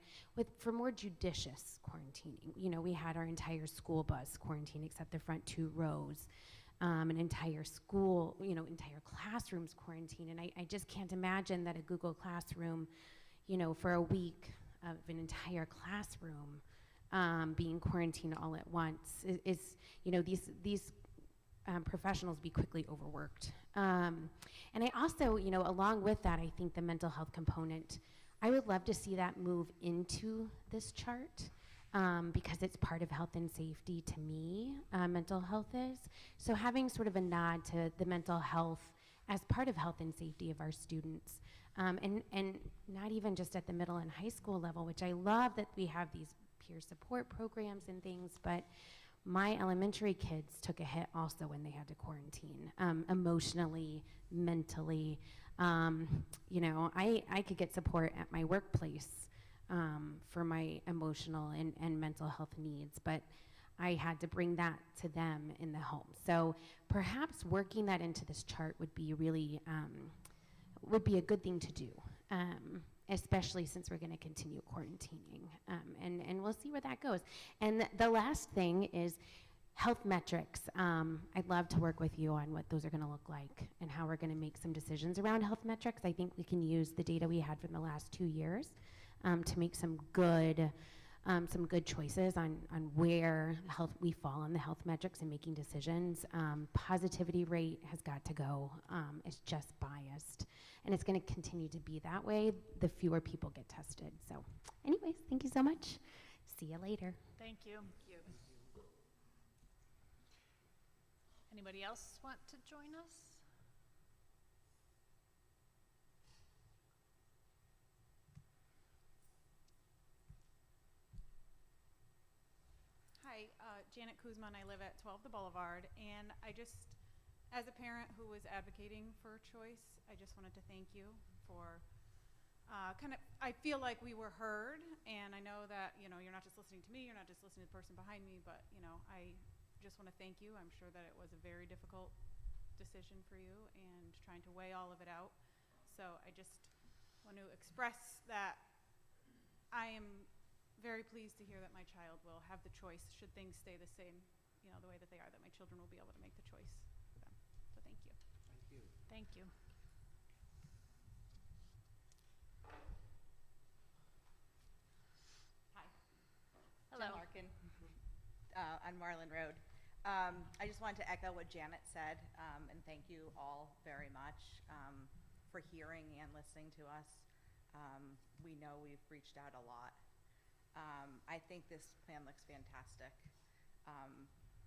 for more judicious quarantining. We had our entire school bus quarantine except the front 2 rows. An entire school, entire classrooms quarantine. And I just can't imagine that a Google Classroom, for a week of an entire classroom being quarantined all at once is these professionals be quickly overworked. And I also, along with that, I think the mental health component, I would love to see that move into this chart. Because it's part of health and safety to me, mental health is. So having sort of a nod to the mental health as part of health and safety of our students, and not even just at the middle and high school level, which I love that we have these peer support programs and things, but my elementary kids took a hit also when they had to quarantine, emotionally, mentally. I could get support at my workplace for my emotional and mental health needs, but I had to bring that to them in the home. So perhaps working that into this chart would be really, would be a good thing to do, especially since we're gonna continue quarantining, and we'll see where that goes. And the last thing is health metrics. I'd love to work with you on what those are gonna look like and how we're gonna make some decisions around health metrics. I think we can use the data we had from the last 2 years to make some good some good choices on where we fall on the health metrics and making decisions. Positivity rate has got to go. It's just biased. And it's going to continue to be that way the fewer people get tested. So anyways, thank you so much. See you later. Thank you. Anybody else want to join us? Hi, Janet Kuzma, and I live at 12 The Boulevard, and I just, as a parent who was advocating for choice, I just wanted to thank you for I feel like we were heard, and I know that, you're not just listening to me, you're not just listening to the person behind me, but, I just want to thank you. I'm sure that it was a very difficult decision for you and trying to weigh all of it out. So I just want to express that I am very pleased to hear that my child will have the choice, should things stay the same, the way that they are, that my children will be able to make the choice for them. So thank you. Thank you. Hi. Hello. Jen Larkin on Marlin Road. I just wanted to echo what Janet said, and thank you all very much for hearing and listening to us. We know we've reached out a lot. I think this plan looks fantastic.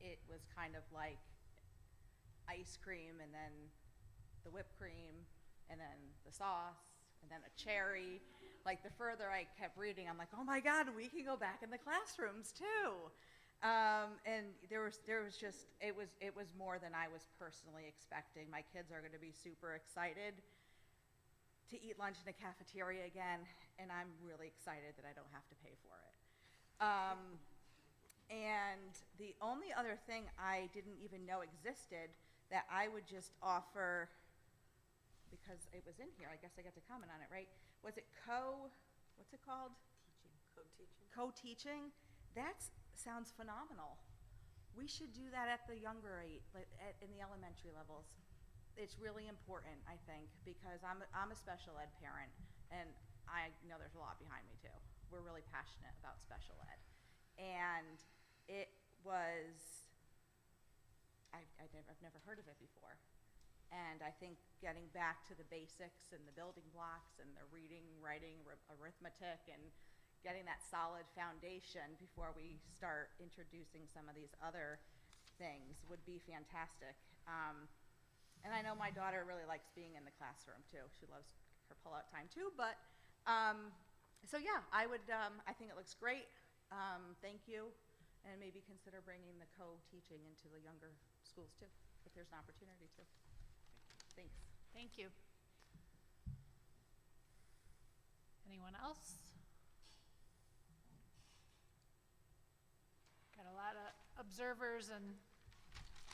It was kind of like ice cream, and then the whipped cream, and then the sauce, and then a cherry. Like, the further I kept reading, I'm like, oh my God, we can go back in the classrooms too. And there was just, it was more than I was personally expecting. My kids are going to be super excited to eat lunch in the cafeteria again, and I'm really excited that I don't have to pay for it. And the only other thing I didn't even know existed that I would just offer, because it was in here, I guess I got to comment on it, right? Was it what's it called? Co-teaching. Co-teaching. That sounds phenomenal. We should do that at the younger age, like in the elementary levels. It's really important, I think, because I'm a special ed parent, and I know there's a lot behind me too. We're really passionate about special ed, and it was I've never heard of it before. And I think getting back to the basics and the building blocks and the reading, writing, arithmetic, and getting that solid foundation before we start introducing some of these other things would be fantastic. And I know my daughter really likes being in the classroom too. She loves her pull-out time too. But so yeah, I think it looks great. Thank you, and maybe consider bringing the co-teaching into the younger schools too, if there's an opportunity to. Thanks. Thank you. Anyone else? Got a lot of observers, and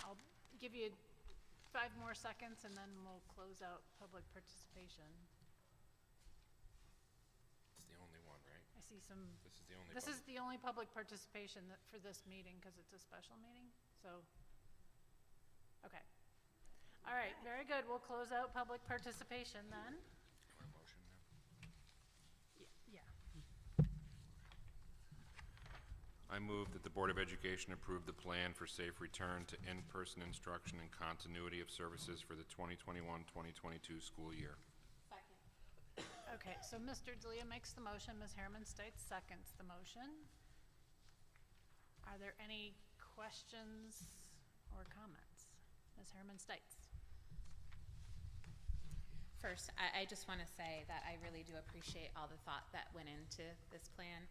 I'll give you 5 more seconds, and then we'll close out public participation. It's the only one, right? I see some. This is the only. This is the only public participation for this meeting, because it's a special meeting, so. Okay. All right, very good. We'll close out public participation then. Want a motion now? Yeah. I move that the Board of Education approve the plan for safe return to in-person instruction and continuity of services for the 2021-2022 school year. Second. Okay, so Mr. D'Elia makes the motion, Ms. Harriman Stites seconds the motion. Are there any questions or comments? Ms. Harriman Stites. First, I just want to say that I really do appreciate all the thought that went into this plan.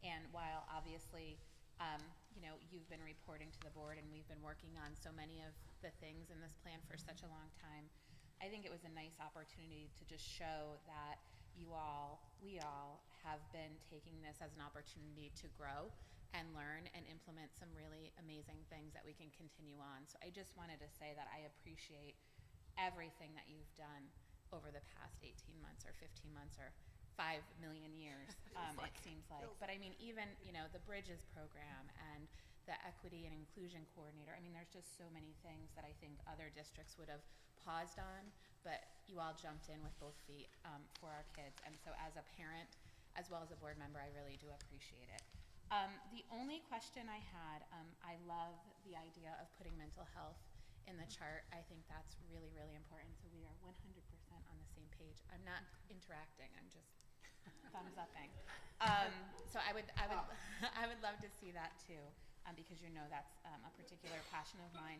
And while obviously, you've been reporting to the board and we've been working on so many of the things in this plan for such a long time, I think it was a nice opportunity to just show that we all have been taking this as an opportunity to grow and learn and implement some really amazing things that we can continue on. So I just wanted to say that I appreciate everything that you've done over the past 18 months or 15 months or 5 million years, it seems like. But I mean, even, the Bridges program and the equity and inclusion coordinator, I mean, there's just so many things that I think other districts would have paused on, but you all jumped in with both feet for our kids. And so as a parent, as well as a board member, I really do appreciate it. The only question I had, I love the idea of putting mental health in the chart. I think that's really, really important. So we are 100% on the same page. I'm not interacting. I'm just thumbs upping. So I would I would love to see that too, because you know that's a particular passion of mine.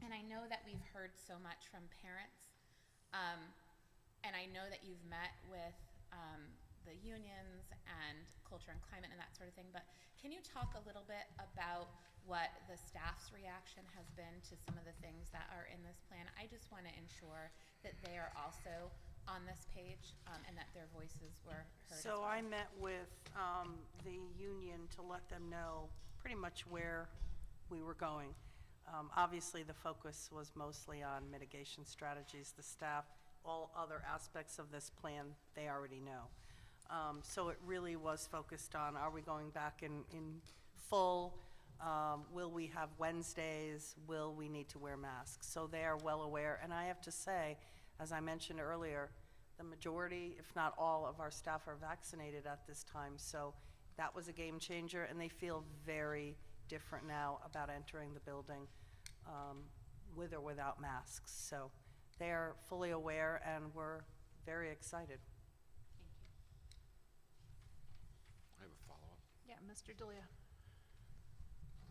And I know that we've heard so much from parents, and I know that you've met with the unions and culture and climate and that sort of thing, but can you talk a little bit about what the staff's reaction has been to some of the things that are in this plan? I just want to ensure that they are also on this page, and that their voices were heard as So well. I met with the union to let them know pretty much where we were going. Obviously, the focus was mostly on mitigation strategies. The staff, all other aspects of this plan, they already know. So it really was focused on, are we going back in full? Will we have Wednesdays? Will we need to wear masks? So they are well aware. And I have to say, as I mentioned earlier, the majority, if not all, of our staff are vaccinated at this time. So that was a game changer, and they feel very different now about entering the building with or without masks. So they are fully aware, and we're very excited. I have a follow-up. Yeah, Mr. Delia.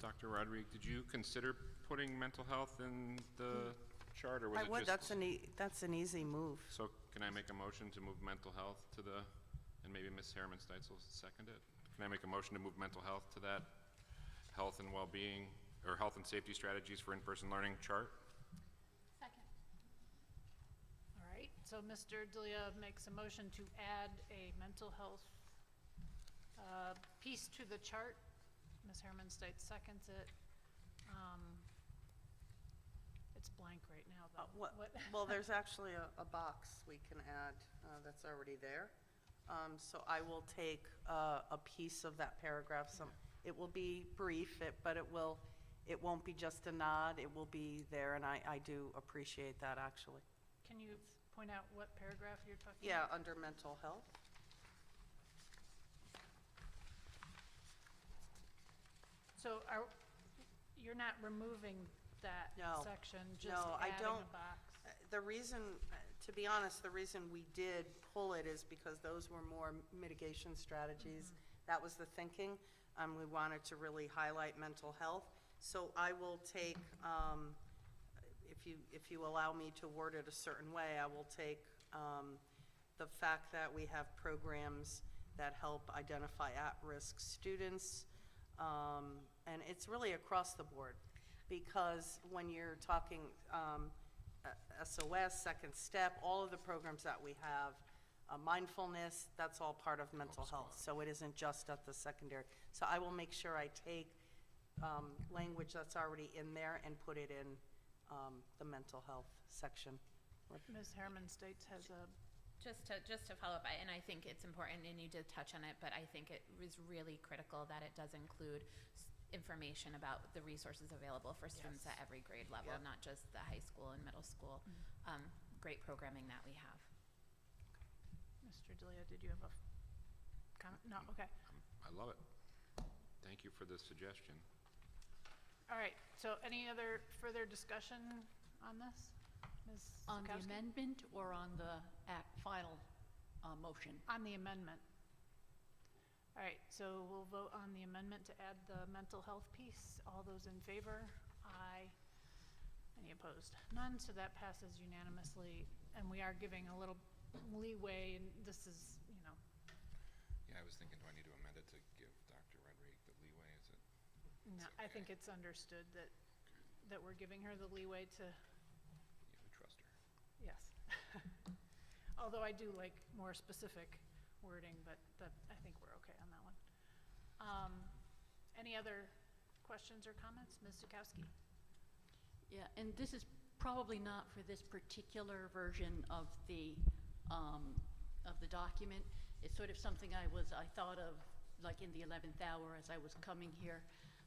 Dr. Rodriguez, did you consider putting mental health in the chart, or was I it would, just? that's an easy move. So can I make a motion to move mental health to the, and maybe Ms. Harriman Steitzel will second it? Can I make a motion to move mental health to that health and well-being, or health and safety strategies for in-person learning chart? Second. All right, so Mr. Delia makes a motion to add a mental health piece to the chart. Ms. Herman Stites seconds it. It's blank right now, though. Well, there's actually a box we can add that's already there. So I will take a piece of that paragraph. It will be brief, but it won't be just a nod. It will be there, and I do appreciate that, actually. Can you point out what paragraph you're talking Yeah, about? under mental health. So you're not removing that No. section, just No, I adding don't. a box? The reason, to be honest, the reason we did pull it is because those were more mitigation strategies. That was the thinking. We wanted to really highlight mental health. So I will take, if you allow me to word it a certain way, I will take the fact that we have programs that help identify at-risk students, and it's really across the board, because when you're talking SOS, Second Step, all of the programs that we have, mindfulness, that's all part of mental health, so it isn't just at the secondary. So I will make sure I take language that's already in there and put it in the mental health section. Ms. Herman States has a, Just to follow up, and I think it's important, and you did touch on it, but I think it is really critical that it does include information about the resources available for students Yes. at every grade level, Yep. not just the high school and middle school. Great programming that we have. Mr. Delia, did you have a comment? No, okay. I love it. Thank you for the suggestion. All right, so any other further discussion on this? Ms. On the Zakowski? amendment or on the final motion? On the amendment. All right, so we'll vote on the amendment to add the mental health piece. All those in favor? Aye. Any opposed? None, so that passes unanimously. And we are giving a little leeway, and this is, Yeah, I was thinking, do I need to amend it to give Dr. Rodriguez the leeway? Is it? no, I think it's understood that we're giving her the leeway to, Yeah, we trust her. yes. Although I do like more specific wording, but I think we're okay on that one. Any other questions or comments? Ms. Zakowski? Yeah, and this is probably not for this particular version of the document. It's sort of something I thought of like in the 11th hour as I was coming here.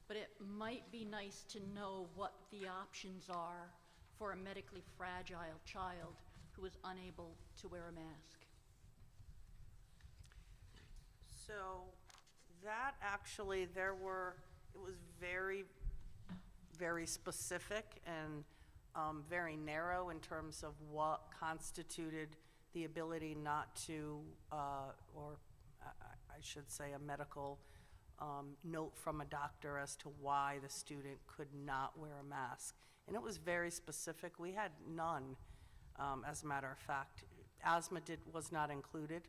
But it might be nice to know what the options are for a medically fragile child who is unable to wear a mask. So That actually, it was very, very specific and very narrow in terms of what constituted the ability not to, or I should say a medical note from a doctor as to why the student could not wear a mask. And it was very specific. We had none, as a matter of fact. Asthma was not included.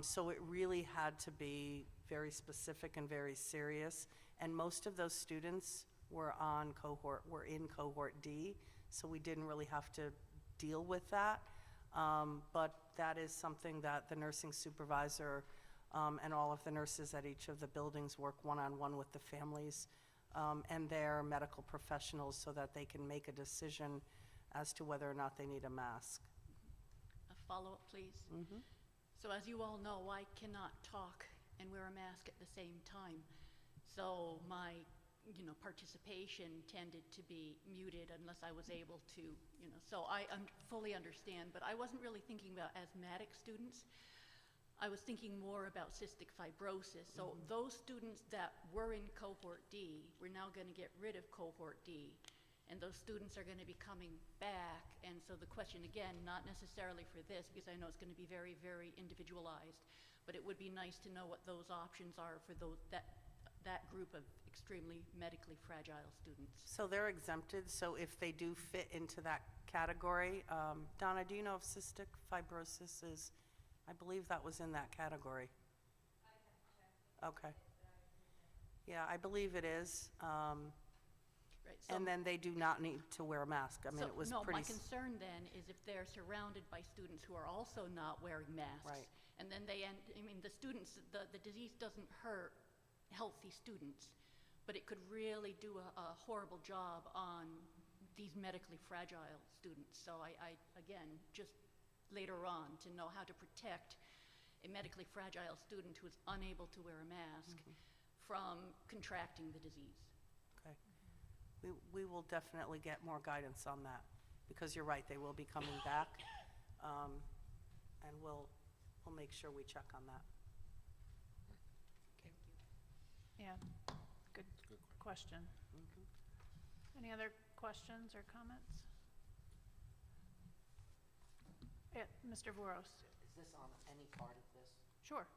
So it really had to be very specific and very serious. And most of those students were in cohort D, so we didn't really have to deal with that. But that is something that the nursing supervisor and all of the nurses at each of the buildings work one-on-one with the families and their medical professionals so that they can make a decision as to whether or not they need a mask. A follow-up, please. So as you all know, I cannot talk and wear a mask at the same time. So my, participation tended to be muted unless I was able to, so I fully understand, but I wasn't really thinking about asthmatic students. I was thinking more about cystic fibrosis. So those students that were in cohort D, we're now going to get rid of cohort D. And those students are going to be coming back. And so the question, again, not necessarily for this, because I know it's going to be very, very individualized, but it would be nice to know what those options are for that group of extremely medically fragile students. So they're exempted, so if they do fit into that category, Donna, do you know if cystic fibrosis is, I believe that was in that category. Okay. Yeah, I believe it is. Right, so- And then they do not need to wear a mask. I mean, So, it was no, pretty. my concern then is if they're surrounded by students who are also not wearing masks. Right. And then the students, the disease doesn't hurt healthy students, but it could really do a horrible job on these medically fragile students. So I again, just later on, to know how to protect a medically fragile student who is unable to wear a mask from contracting the disease. Okay. We will definitely get more guidance on that, because you're right, they will be coming back. And we'll make sure we check on that. Yeah, good question. Any other questions or comments? Yeah, Mr. Voros. Is this on any part of this? Sure.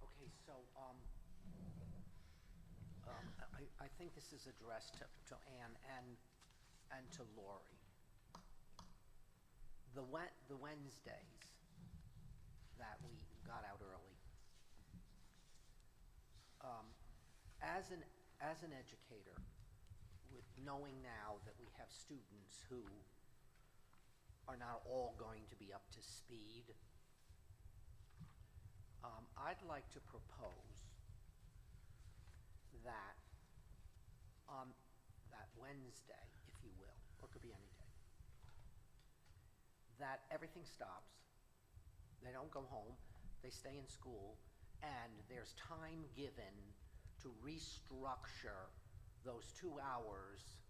Okay, so, I think this is addressed to Anne and to Lori. The Wednesdays that we got out early, as an educator, with knowing now that we have students who are not all going to be up to speed, I'd like to propose that on that Wednesday, if you will, or it could be any day, that everything stops, they don't go home, they stay in school, and there's time given to restructure those 2 hours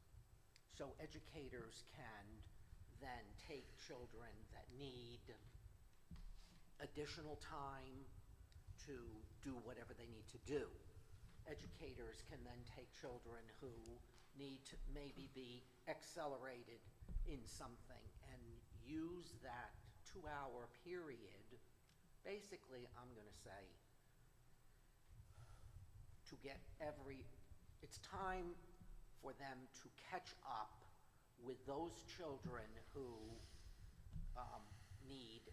so educators can then take children that need additional time to do whatever they need to do. Educators can then take children who need to maybe be accelerated in something and use that 2-hour period, basically, I'm going to say, to get it's time for them to catch up with those children who need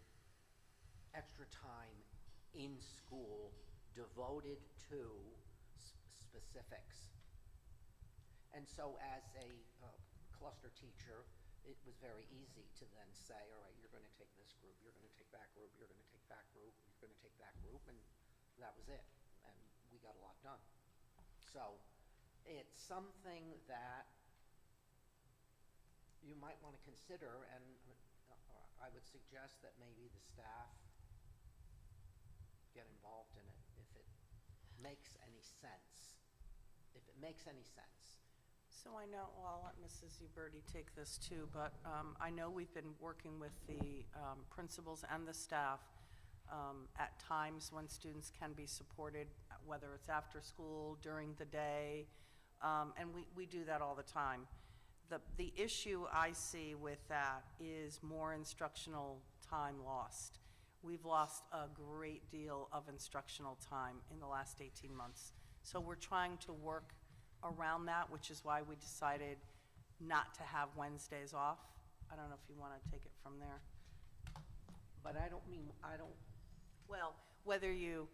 extra time in school devoted to specifics. And so as a cluster teacher, it was very easy to then say, all right, you're going to take this group, you're going to take that group, you're going to take that group, you're going to take that group, and that was it. And we got a lot done. So it's something that you might want to consider, and I would suggest that maybe the staff get involved in it if it makes any sense. If it makes any sense. So I know, well, I'll let Mrs. Uberti take this too, but I know we've been working with the principals and the staff at times when students can be supported whether it's after school, during the day, and we do that all the time. The issue I see with that is more instructional time lost. We've lost a great deal of instructional time in the last 18 months. So we're trying to work around that, which is why we decided not to have Wednesdays off. I don't know if you want to take it from there. But I don't, Well, whether you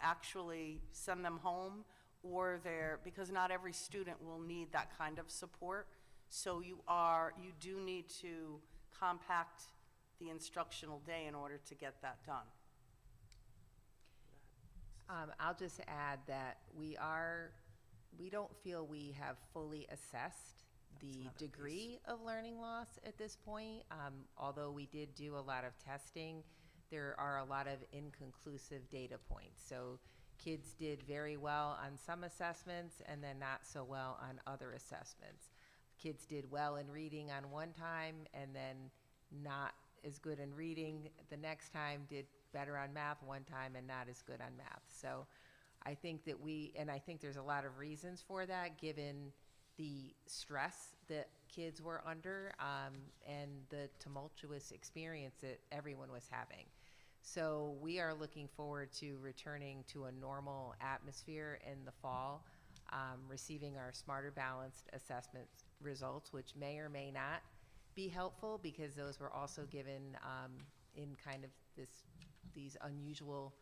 actually send them home or because not every student will need that kind of support. So you do need to compact the instructional day in order to get that done. I'll just add that we don't feel we have fully assessed the another degree of learning loss at this point. Although we did do a lot of testing, there are a lot of inconclusive data points. So kids did very well on some assessments and then not so well on other assessments. Kids did well in reading on one time and then not as good in reading the next time, did better on math one time and not as good on math. So I think that I think there's a lot of reasons for that, given the stress that kids were under and the tumultuous experience that everyone was having. So we are looking forward to returning to a normal atmosphere in the fall, receiving our Smarter Balanced assessment results, which may or may not be helpful because those were also given in kind of this unusual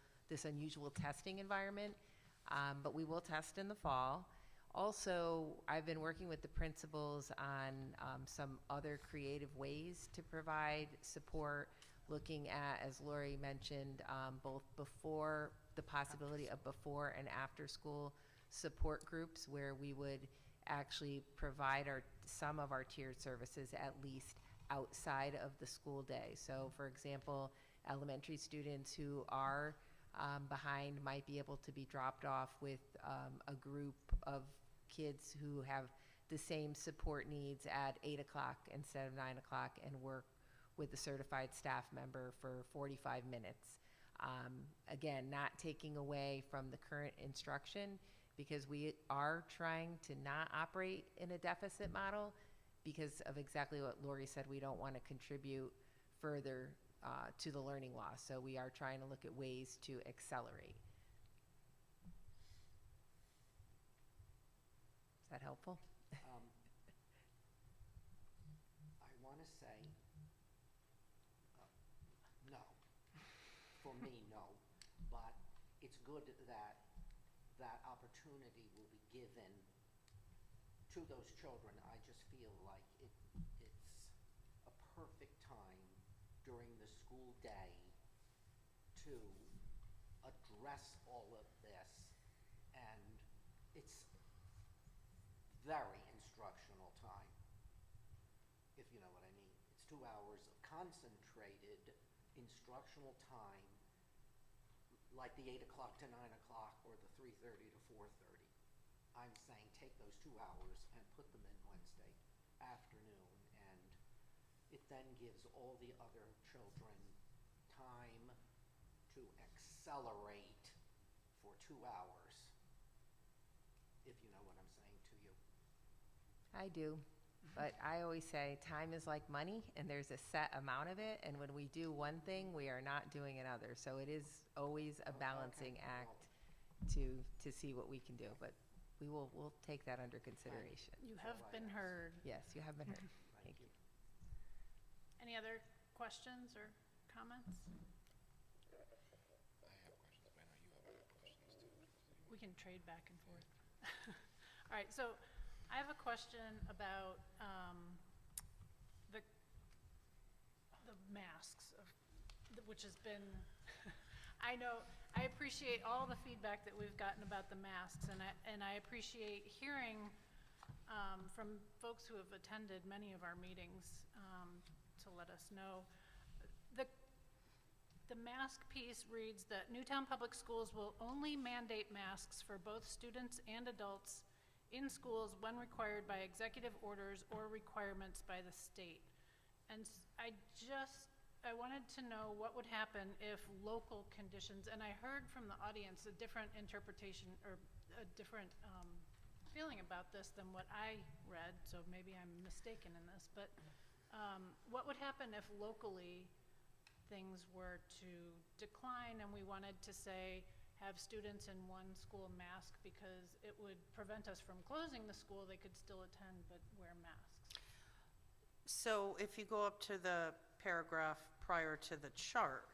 testing environment. But we will test in the fall. Also, I've been working with the principals on some other creative ways to provide support, looking at, as Lori mentioned, both the possibility of before and after school support groups where we would actually provide some of our tiered services at least outside of the school day. So for example, elementary students who are behind might be able to be dropped off with a group of kids who have the same support needs at 8 o'clock instead of 9 o'clock and work with a certified staff member for 45 minutes. Again, not taking away from the current instruction because we are trying to not operate in a deficit model because of exactly what Lori said. We don't want to contribute further to the learning loss. So we are trying to look at ways to accelerate. Is that helpful? I want to say, no. For me, no. But it's good that that opportunity will be given to those children. I just feel like it's a perfect time during the school day to address all of this, and it's very instructional time, if you know what I mean. It's 2 hours of concentrated instructional time, like the 8 o'clock to 9 o'clock or the 3:30 to 4:30. I'm saying take those 2 hours and put them in Wednesday afternoon, and it then gives all the other children time to accelerate for 2 hours, if you know what I'm saying to you. I do. But I always say time is like money and there's a set amount of it, and when we do one thing, we are not doing another. So it is always a balancing act to see what we can do, but we'll take that under consideration. You have been heard. Yes, you have been heard. Thank you. Any other questions or comments? I have questions, but I know you have questions too. We can trade back and forth. All right, so I have a question about the masks, which has been, I know, I appreciate all the feedback that we've gotten about the masks, and I appreciate hearing from folks who have attended many of our meetings to let us know. The mask piece reads that Newtown Public Schools will only mandate masks for both students and adults in schools when required by executive orders or requirements by the state. And I I wanted to know what would happen if local conditions, and I heard from the audience a different interpretation or a different feeling about this than what I read, so maybe I'm mistaken in this, but what would happen if locally things were to decline and we wanted to say, have students in one school mask because it would prevent us from closing the school, they could still attend but wear masks? So if you go up to the paragraph prior to the chart,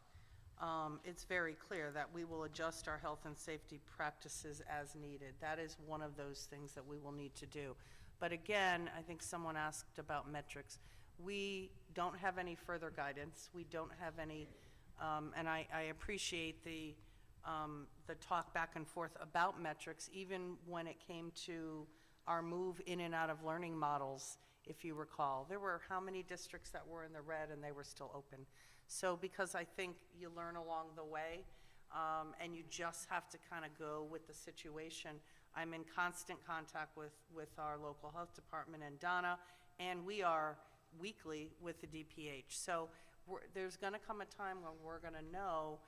it's very clear that we will adjust our health and safety practices as needed. That is one of those things that we will need to do. But again, I think someone asked about metrics. We don't have any further guidance. We don't have any, and I appreciate the talk back and forth about metrics, even when it came to our move in and out of learning models. If you recall, there were how many districts that were in the red and they were still open. So because I think you learn along the way, and you just have to kind of go with the situation. I'm in constant contact with our local health department and Donna, and we are weekly with the DPH. So there's gonna come a time when we're gonna know,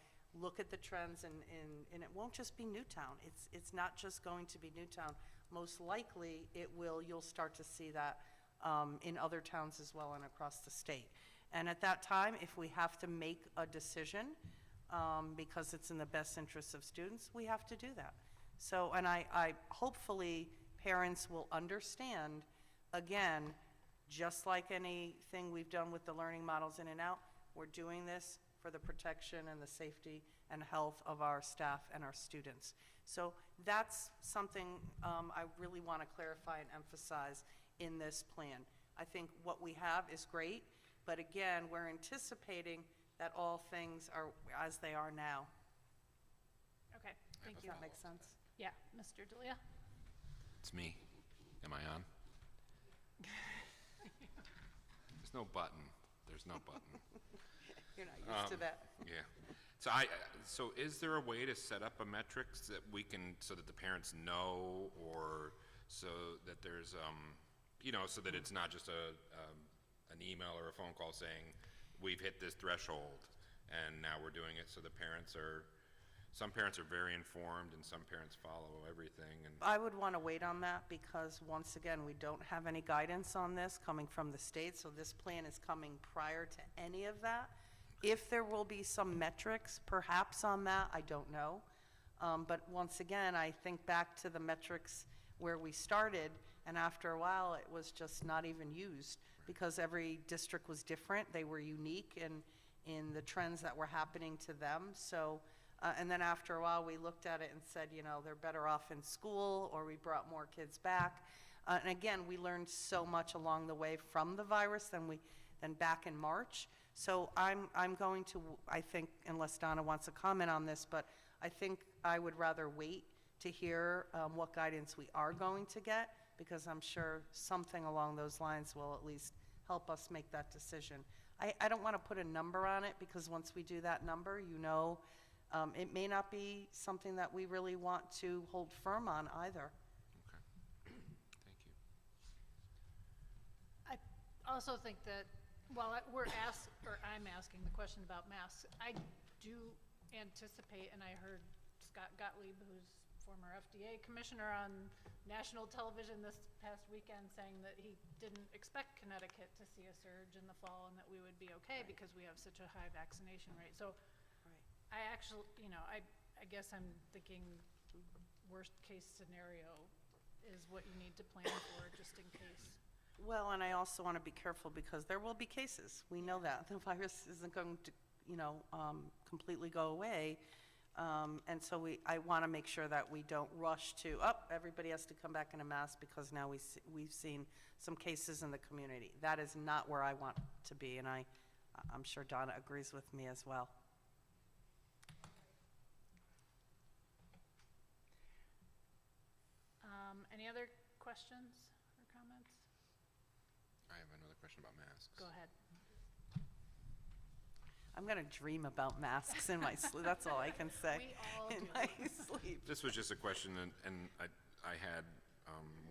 look at the trends, and it won't just be Newtown. It's not just going to be Newtown. Most likely, you'll start to see that in other towns as well and across the state. And at that time, if we have to make a decision, because it's in the best interest of students, we have to do that. So, and I hopefully parents will understand, again, just like anything we've done with the learning models in and out, we're doing this for the protection and the safety and health of our staff and our students. So that's something I really want to clarify and emphasize in this plan. I think what we have is great, but again, we're anticipating that all things are as they are now. Okay, thank Does you. that make sense? Yeah, Mr. D'Elia? It's me. Am I on? There's no button. There's no button. You're not used to that. Yeah. So is there a way to set up a metrics that we can, so that the parents know, or so that there's, so that it's not just an email or a phone call saying, we've hit this threshold, and now we're doing it, so the parents are, some parents are very informed, and some parents follow everything, and I would want to wait on that because, once again, we don't have any guidance on this coming from the state, so this plan is coming prior to any of that. If there will be some metrics, perhaps on that, I don't know. But once again, I think back to the metrics where we started, and after a while, it was just not even used because every district was different. They were unique in the trends that were happening to them. So, and then after a while, we looked at it and said, they're better off in school, or we brought more kids back. And again, we learned so much along the way from the virus than back in March. So I'm going to, I think, unless Donna wants to comment on this, but I think I would rather wait to hear what guidance we are going to get, because I'm sure something along those lines will at least help us make that decision. I don't want to put a number on it, because once we do that number, it may not be something that we really want to hold firm on either. okay. Thank you. I also think that while I'm asking the question about masks, I do anticipate, and I heard Scott Gottlieb, who's former FDA commissioner, on national television this past weekend saying that he didn't expect Connecticut to see a surge in the fall and that we would be okay because we have such a high vaccination rate. So I actually, I guess I'm thinking worst case scenario is what you need to plan for, just in case. Well, and I also want to be careful because there will be cases. We know that. The virus isn't going to, completely go away. And so I want to make sure that we don't rush to, everybody has to come back in a mask because now we've seen some cases in the community. That is not where I want to be, and I'm sure Donna agrees with me as well. Any other questions or comments? I have another question about masks. Go ahead. I'm going to dream about masks in my sleep. That's all I can say. We all in do. my sleep. This was just a question, and I had,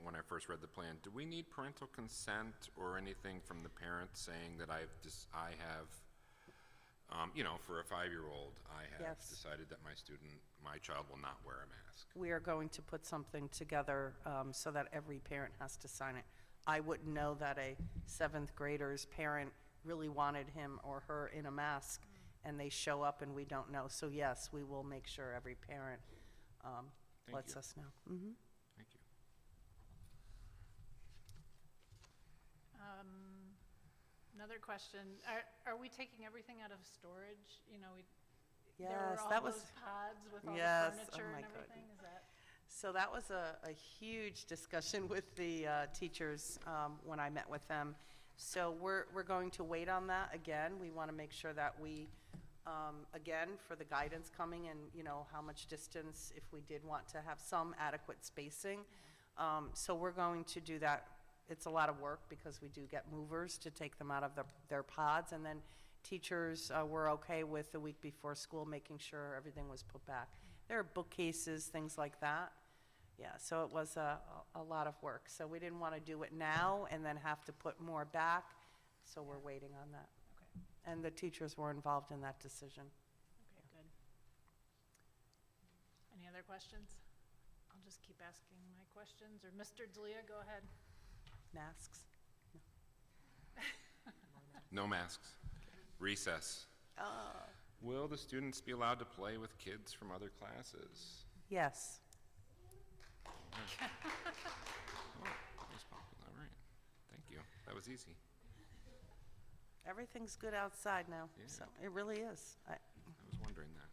when I first read the plan, do we need parental consent or anything from the parents saying that I have You know, for a 5-year-old, I have Yes. decided that my child will not wear a mask. We are going to put something together so that every parent has to sign it. I wouldn't know that a 7th grader's parent really wanted him or her in a mask, and they show up and we don't know. So yes, we will make sure every parent Thank lets you. us know. Mhm. Thank you. Another question, are we taking everything out of storage? You know, there Yes, were all that was, those pods with all the Yes, oh furniture my and everything, is that? so that was a huge discussion with the teachers when I met with them. So we're going to wait on that again. We want to make sure that we, again, for the guidance coming and, you know, how much distance, if we did want to have some adequate spacing. So we're going to do that. It's a lot of work because we do get movers to take them out of their pods. And then teachers were okay with the week before school, making sure everything was put back. There are bookcases, things like that. Yeah, so it was a lot of work. So we didn't want to do it now and then have to put more back. So we're waiting on that. Okay, And the teachers were involved in that decision. okay, good. Any other questions? I'll just keep asking my questions, or Mr. Delia, go ahead. Masks? No masks. Recess. Will the students be allowed to play with kids from other classes? Yes. Oh, that was popular. All right. Thank you. That was easy. Everything's good outside now. Yeah. So it really is. I was wondering that.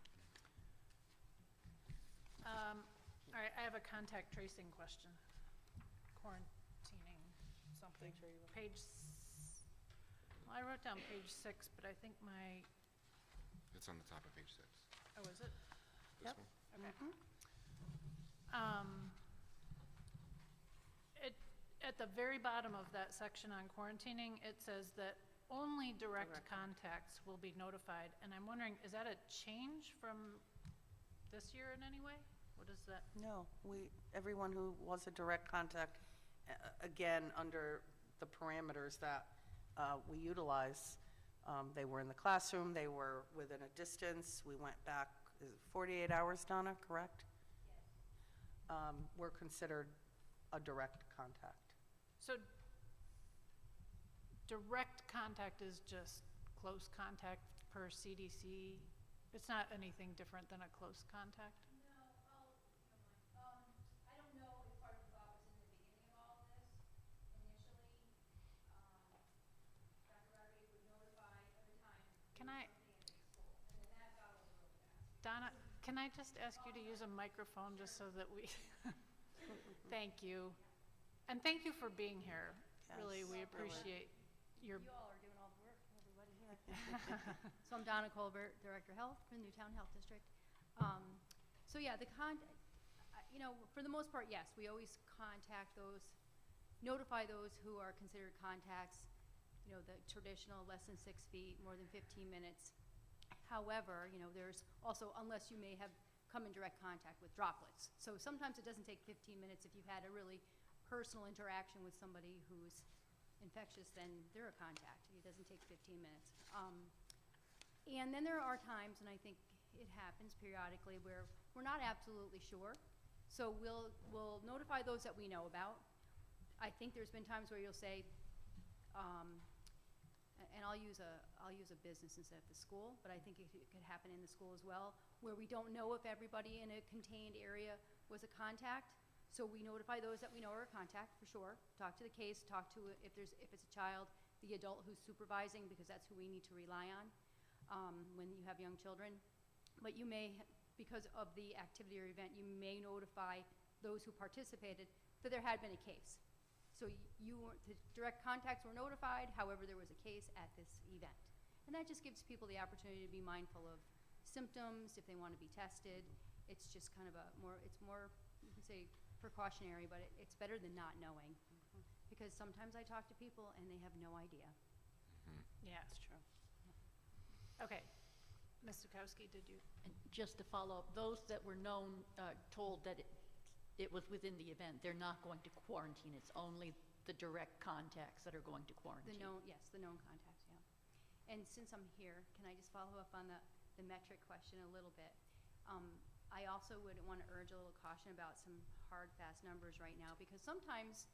All right, I have a contact tracing question. Quarantining something. Well, I wrote down page 6, but I think It's on the top of page 6. oh, is it? This Yep. one? Okay. At the very bottom of that section on quarantining, it says that only direct contacts will be notified, and I'm wondering, is that a change from this year in any way? What is that? No, everyone who was a direct contact, again, under the parameters that we utilize, they were in the classroom, they were within a distance, we went back, is it 48 hours, Donna, correct? Yes. We're considered a direct contact. So direct contact is just close contact per CDC? It's not anything different than a close contact? I don't know if part of the thought was in the beginning of all of this. Initially, Dr. Rodriguez would notify every time Can I, something in the school, and then that got over really fast. Donna, can I just ask you to use a microphone just so that we, thank you. And thank you for being here. Really, Yes, we really. appreciate your, You all are doing all the work, everybody here. So I'm Donna Colbert, Director of Health for Newtown Health District. So yeah, for the most part, yes, we always notify those who are considered contacts, the traditional less than 6 feet, more than 15 minutes. However, there's also, unless you may have come in direct contact with droplets. So sometimes it doesn't take 15 minutes if you've had a really personal interaction with somebody who's infectious, then they're a contact. It doesn't take 15 minutes. And then there are times, and I think it happens periodically, where we're not absolutely sure. So we'll notify those that we know about. I think there's been times where you'll say, and I'll use a business instead of the school, but I think it could happen in the school as well, where we don't know if everybody in a contained area was a contact. So we notify those that we know are a contact, for sure. Talk to the case, talk to, if it's a child, the adult who's supervising, because that's who we need to rely on when you have young children. But you may, because of the activity or event, you may notify those who participated that there had been a case. So the direct contacts were notified, however, there was a case at this event. And that just gives people the opportunity to be mindful of symptoms, if they want to be tested. It's just kind of it's more, you can say, precautionary, but it's better than not knowing. Because sometimes I talk to people and they have no idea. yeah, it's true. Okay. Ms. Zukowski, did you? And just to follow up, those that were told that it was within the event, they're not going to quarantine. It's only the direct contacts that are going to quarantine. Yes, the known contacts, yeah. And since I'm here, can I just follow up on the metric question a little bit? I also would want to urge a little caution about some hard, fast numbers right now, because sometimes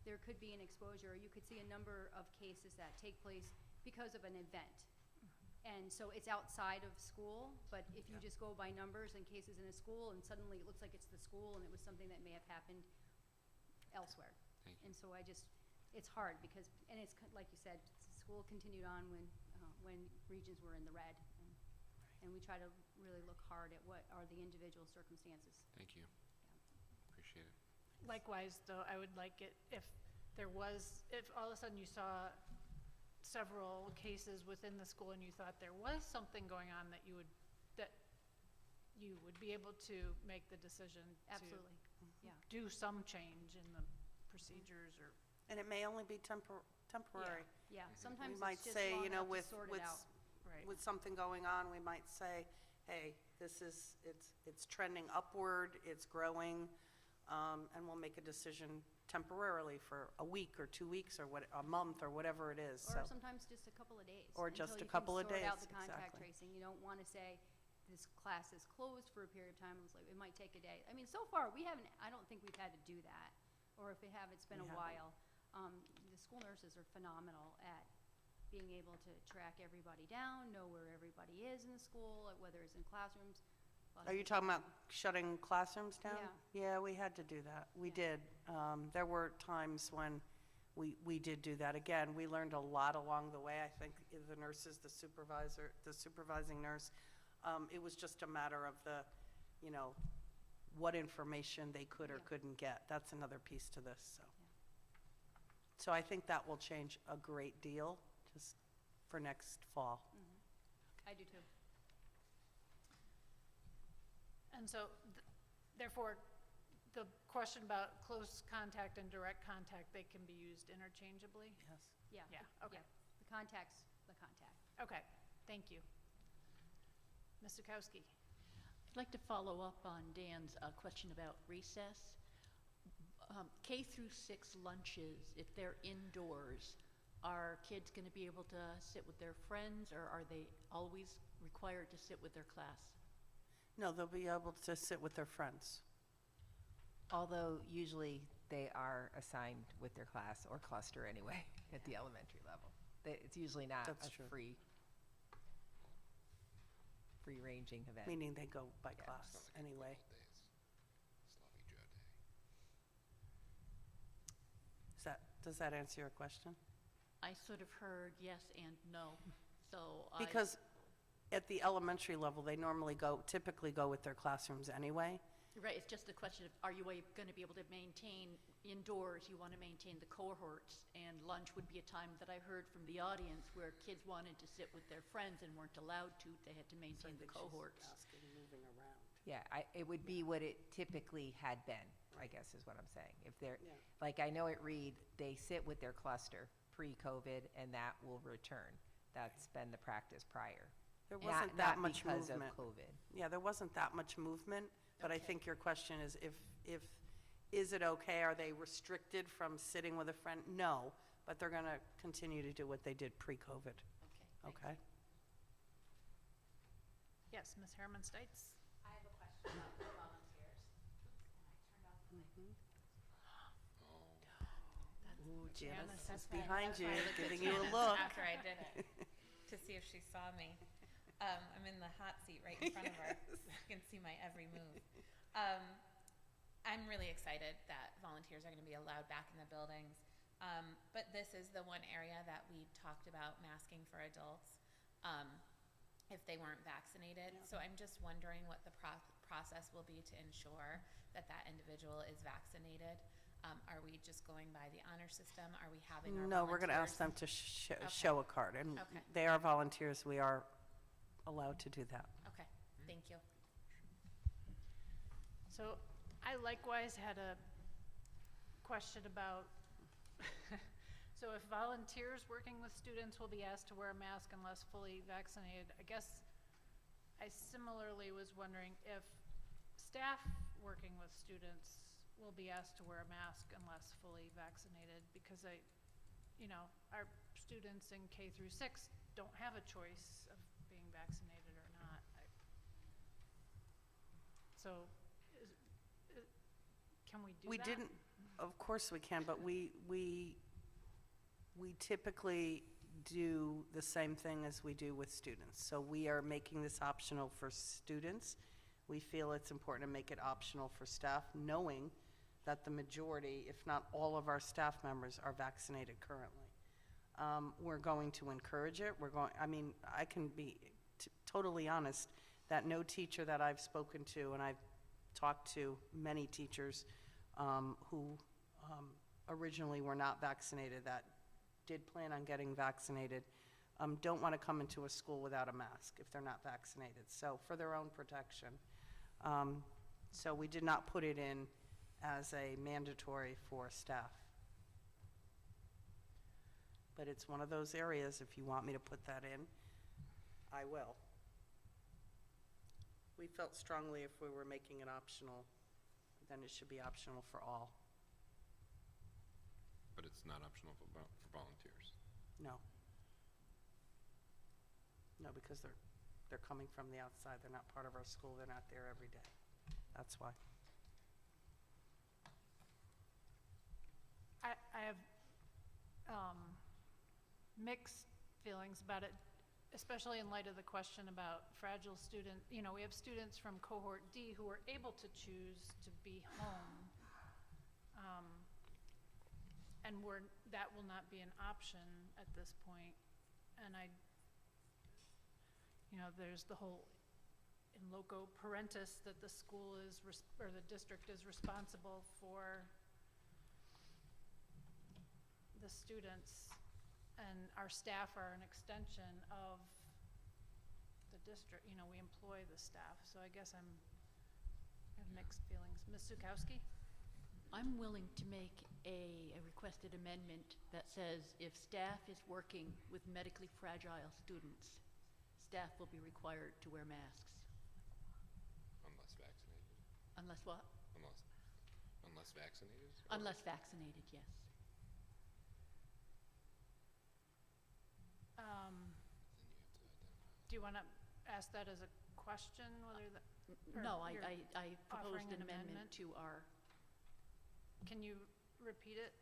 there could be an exposure, or you could see a number of cases that take place because of an event. And so it's outside of school, but if you just go by numbers and cases in a school, and suddenly it looks like it's the school, and it was something that may have happened elsewhere. Thank you. And so it's hard because, and it's like you said, school continued on when regions were in the red. And we try to really look hard at what are the individual circumstances. Thank you. Appreciate it. Likewise, though, I would like it if all of a sudden you saw several cases within the school and you thought there was something going on that you would be able to make the decision Absolutely, yeah. to do some change in the procedures or. And it may only be temporary. Yeah, sometimes We might it's just say, long you know, enough to sort it out. Right. with something going on, we might say, hey, it's trending upward, it's growing, and we'll make a decision temporarily for a week or 2 weeks or a month or whatever it is, so. Or sometimes just a couple of days. Or just a couple of Until you can sort out days, the contact exactly. tracing. You don't want to say, this class is closed for a period of time. It's like, it might take a day. I mean, so far, I don't think we've had to do that. Or if we have, it's been We a haven't. while. The school nurses are phenomenal at being able to track everybody down, know where everybody is in the school, whether it's in classrooms. Are you talking about shutting classrooms down? Yeah. Yeah, we had to do that. We Yeah. did. There were times when we did do that. Again, we learned a lot along the way. I think the nurses, the supervising nurse, it was just a matter of what information they could or Yeah. couldn't get. That's another piece to this, so. So I think that will change a great deal just for next fall. I do too. And so, therefore, the question about close contact and direct contact, they can be used interchangeably? Yes. Yeah. Yeah, okay. The contact's the contact. Okay, thank you. Ms. Zukowski? I'd like to follow up on Dan's question about recess. K through 6 lunches, if they're indoors, are kids going to be able to sit with their friends, or are they always required to sit with their class? No, they'll be able to sit with their friends. Although usually they are assigned with their class or cluster anyway at the elementary level. It's usually not That's a true. free-ranging event. Meaning they go by class anyway. Does that answer your question? I sort of heard yes and no, so Because at the elementary level, they typically go with their classrooms anyway. Right, it's just a question of, are you going to be able to maintain indoors? You want to maintain the cohorts, and lunch would be a time that I heard from the audience where kids wanted to sit with their friends and weren't allowed to. They had to maintain the cohorts. Asking, moving around. Yeah, it would be what it typically had been, I guess is what I'm saying. If they're, Yeah. like I know at Reed, they sit with their cluster pre-COVID, and that will return. That's been the practice prior. There wasn't that much Not because of movement. COVID. Yeah, there wasn't that much movement, but I think your question is is it okay? Are they restricted from sitting with a friend? No, but they're going to continue to do what they did pre-COVID. Okay? Yes, Ms. Harriman Stites? I have a question about the volunteers. And I turned off the mic. Ooh, Janice Janice, is behind That's you, why I looked at giving you a Janice look. After I did it, to see if she saw me. I'm in the hot seat right in front of her. You can see my every move. I'm really excited that volunteers are going to be allowed back in the buildings. But this is the one area that we talked about masking for adults if they weren't vaccinated. Yeah. So I'm just wondering what the process will be to ensure that that individual is vaccinated. Are we just going by the honor system? Are we having our No, we're going to ask them volunteers- to show a card, and Okay. they are volunteers. We are allowed to do that. Okay, thank you. So I likewise had a question about, so if volunteers working with students will be asked to wear a mask unless fully vaccinated, I guess I similarly was wondering if staff working with students will be asked to wear a mask unless fully vaccinated, because our students in K through 6 don't have a choice of being vaccinated or not. So, can we do that? We didn't, of course we can, but we typically do the same thing as we do with students. So we are making this optional for students. We feel it's important to make it optional for staff, knowing that the majority, if not all of our staff members, are vaccinated currently. We're going to encourage it. I can be totally honest, that no teacher that I've spoken to, and I've talked to many teachers who originally were not vaccinated, that did plan on getting vaccinated, don't want to come into a school without a mask if they're not vaccinated, so for their own protection. So we did not put it in as a mandatory for staff. But it's one of those areas, if you want me to put that in, I will. We felt strongly if we were making it optional, then it should be optional for all. But it's not optional for volunteers. No. No, because they're coming from the outside. They're not part of our school. They're not there every day. That's why. I have mixed feelings about it, especially in light of the question about fragile students. We have students from cohort D who are able to choose to be home. And that will not be an option at this point. And there's the whole in loco parentis that the school or the district is responsible for the students, and our staff are an extension of the district. We employ the staff, so I guess I have mixed feelings. Ms. Zukowski? I'm willing to make a requested amendment that says if staff is working with medically fragile students, staff will be required to wear masks. Unless vaccinated. Unless what? Unless vaccinated? Unless vaccinated, yes. Do you want to ask that as a question, whether that? or No, I you're proposed offering an amendment to our, Can you repeat it?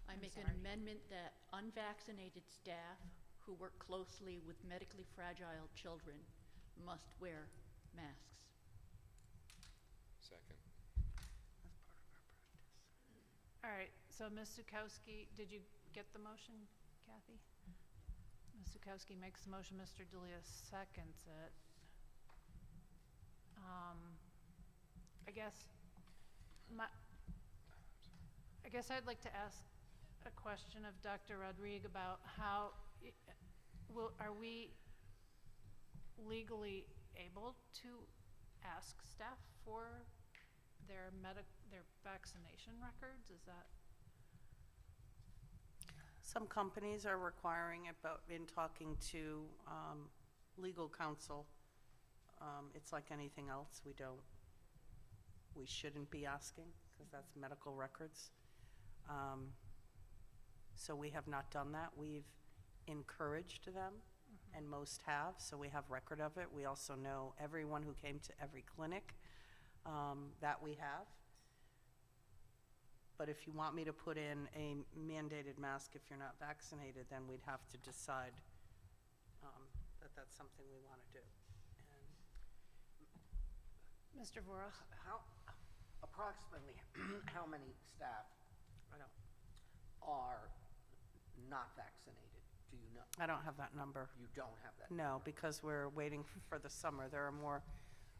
I make an amendment that unvaccinated staff who work closely with medically fragile children must wear masks. Second. All right, so Ms. Zukowski, did you get the motion, Kathy? Ms. Zukowski makes the motion, Mr. Delia seconds it. I guess I'd like to ask a question of Dr. Rodrigue about how, are we legally able to ask staff for their vaccination records? Is that? Some companies are requiring it, but in talking to legal counsel, it's like anything else. We shouldn't be asking, because that's medical records. So we have not done that. We've encouraged them, and most have, so we have record of it. We also know everyone who came to every clinic that we have. But if you want me to put in a mandated mask if you're not vaccinated, then we'd have to decide that that's something we want to do. And Mr. Vora? Approximately how many staff I don't not vaccinated? Do you know? I don't have that number. You don't have that? No, because we're waiting for the summer. There are more.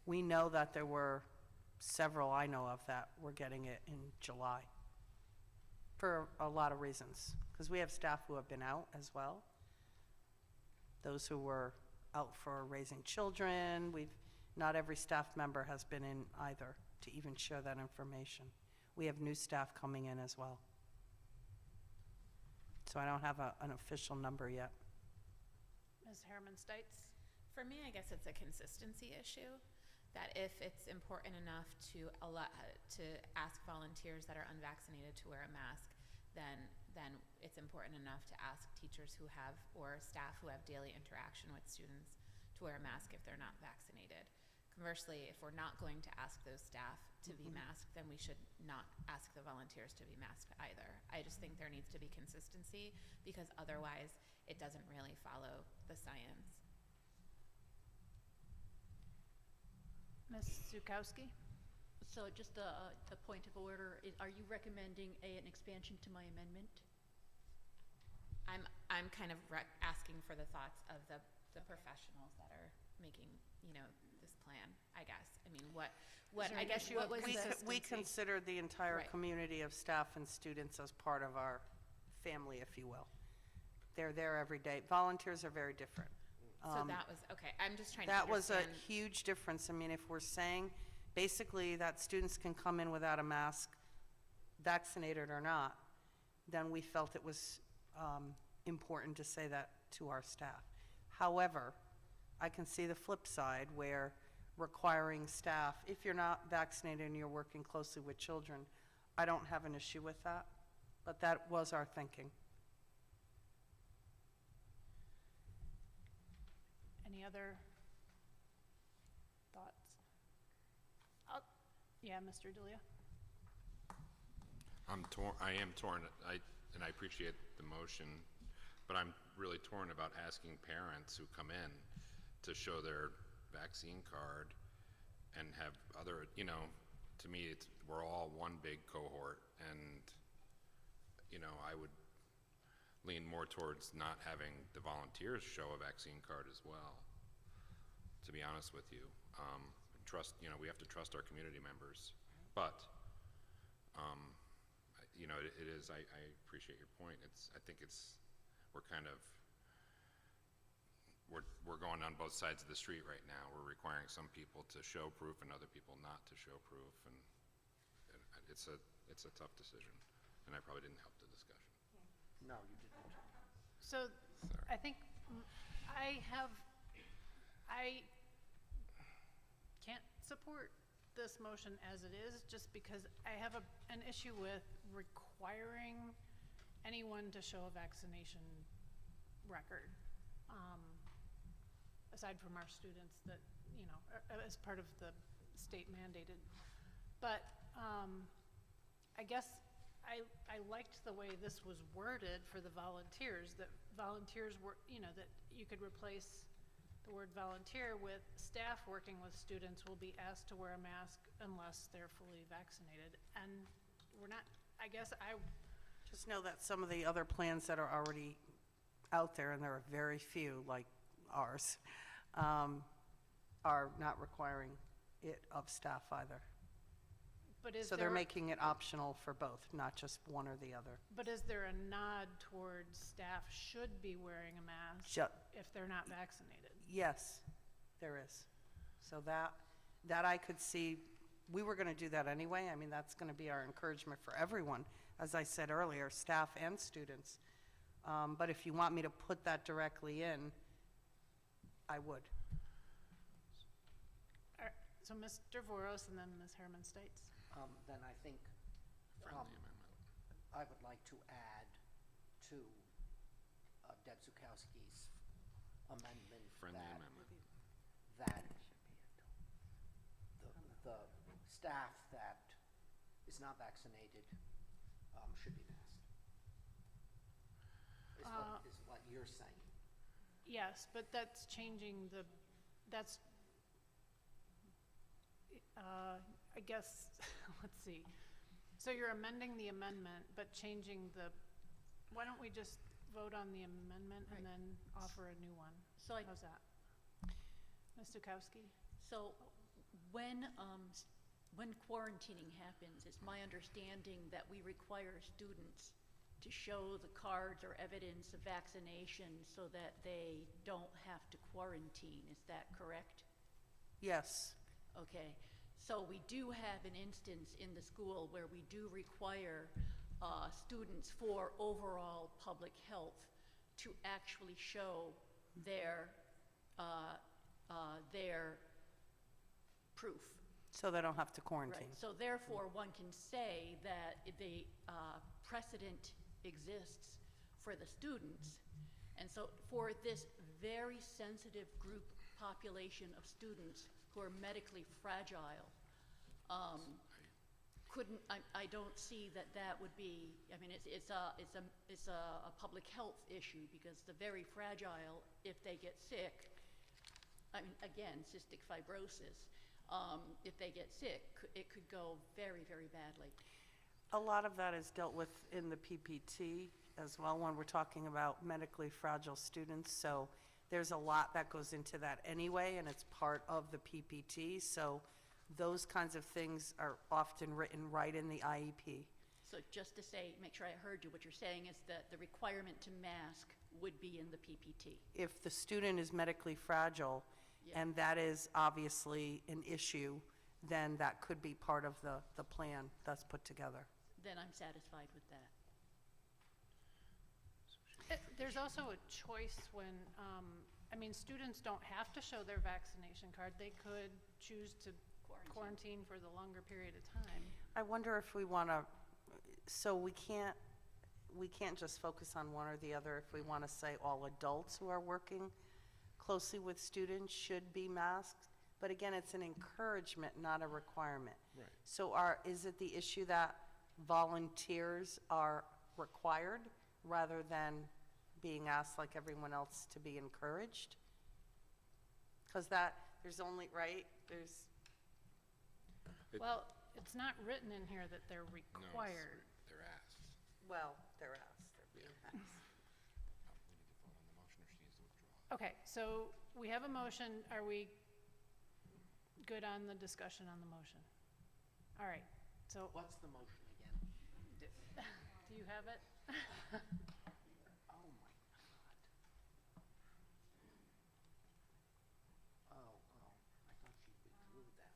We know that there were several I know of that were getting it in July for a lot of reasons, because we have staff who have been out as well. Those who were out for raising children. Not every staff member has been in either to even share that information. We have new staff coming in as well. So I don't have an official number yet. Ms. Herman-Stites? For me, I guess it's a consistency issue, that if it's important enough to ask volunteers that are unvaccinated to wear a mask, then it's important enough to ask teachers who have, or staff who have daily interaction with students to wear a mask if they're not vaccinated. Conversely, if we're not going to ask those staff to be masked, then we should not ask the volunteers to be masked either. I just think there needs to be consistency, because otherwise it doesn't really follow the science. Ms. Zukowski? So just a point of order, are you recommending an expansion to my amendment? I'm kind of asking for the thoughts of the professionals that are making, this plan, I guess. I mean, what there I an guess issue what of was We considered the entire Right. community of staff and students as part of our family, if you will. They're there every day. Volunteers are very different. so that was, okay, I'm just trying to That was a understand. huge difference. I mean, if we're saying basically that students can come in without a mask, vaccinated or not, then we felt it was important to say that to our staff. However, I can see the flip side where requiring staff, if you're not vaccinated and you're working closely with children, I don't have an issue with that, but that was our thinking. Any other thoughts? Yeah, Mr. Delia? I am torn, and I appreciate the motion, but I'm really torn about asking parents who come in to show their vaccine card and have other, to me, we're all one big cohort, and, I would lean more towards not having the volunteers show a vaccine card as well, to be honest with you. We have to trust our community members, but, it is, I appreciate your point. We're going on both sides of the street right now. We're requiring some people to show proof and other people not to show proof, and it's a tough decision, and I probably didn't help the discussion. No, you didn't. So I think I can't support this motion as it is, just because I have an issue with requiring anyone to show a vaccination record, aside from our students that, as part of the state mandated. But I guess I liked the way this was worded for the volunteers, that volunteers were, that you could replace the word volunteer with staff working with students will be asked to wear a mask unless they're fully vaccinated. And we're not, I guess Just know that some of the other plans that are already out there, and there are very few like ours, are not requiring it of staff either. but is So they're there, making it optional for both, not just one or the other. but is there a nod towards staff should be wearing a mask Ju- if they're not vaccinated? Yes, there is. So that I could see, we were going to do that anyway. I mean, that's going to be our encouragement for everyone, as I said earlier, staff and students. But if you want me to put that directly in, I would. All right, so Mr. Voros and then Ms. Herman Stites. Then I think Friendly amendment. I would like to add to Deb Zukowski's amendment Friendly that, amendment. that the staff that is not vaccinated should be masked. Is what you're saying. Yes, but that's changing that's, I guess, let's see. So you're amending the amendment, but changing why don't we just vote on the amendment and then offer a new one? So How's that? Ms. Zukowski? So when quarantining happens, it's my understanding that we require students to show the cards or evidence of vaccination so that they don't have to quarantine. Is that correct? Yes. Okay. So we do have an instance in the school where we do require students for overall public health to actually show their proof. So they don't have to quarantine. Right. So therefore, one can say that the precedent exists for the students. And so for this very sensitive group population of students who are medically fragile, I don't see that that would be, I mean, it's a public health issue, because the very fragile, if they get sick, I mean, again, cystic fibrosis, if they get sick, it could go very, very badly. A lot of that is dealt with in the PPT as well when we're talking about medically fragile students. So there's a lot that goes into that anyway, and it's part of the PPT. So those kinds of things are often written right in the IEP. So just to say, make sure I heard you, what you're saying is that the requirement to mask would be in the PPT. If the student is medically fragile, Yeah. and that is obviously an issue, then that could be part of the plan that's put together. Then I'm satisfied with that. There's also a choice when, I mean, students don't have to show their vaccination card. They could choose to quarantine for the longer period of time. I wonder if we want to, so we can't just focus on one or the other. If we want to say all adults who are working closely with students should be masked, but again, it's an encouragement, not a requirement. Right. So is it the issue that volunteers are required rather than being asked like everyone else to be encouraged? Because there's only, right, there's, Well, it's not written in here that they're No, required. they're asked. well, they're asked, they're being asked. We need to vote on the motion, or she needs to withdraw. Okay, so we have a motion. Are we good on the discussion on the motion? All right, so What's the motion again? do you have it? Oh, my God. Oh, I thought she withdrew that.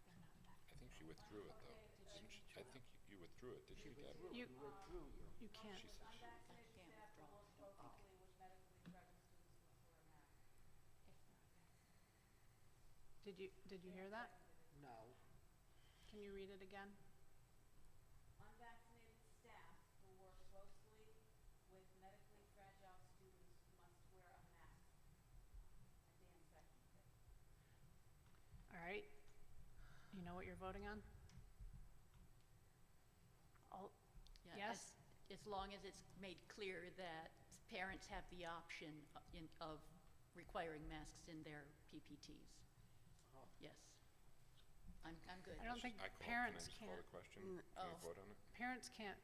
I think she withdrew it, though. Didn't she? I think you withdrew it, did you, Deb? You, Withdrew you. you can't. She said she- Did you hear that? No. Can you read it again? Unvaccinated staff who work closely with medically fragile students must wear a mask. Dan seconded it. All right. You know what you're voting on? All, Yeah, yes? As long as it's made clear that parents have the option of requiring masks in their PPTs. Yes. I'm good. I don't think I call- parents Can I can't, just call the question? Oh. Can we vote on it? parents can't,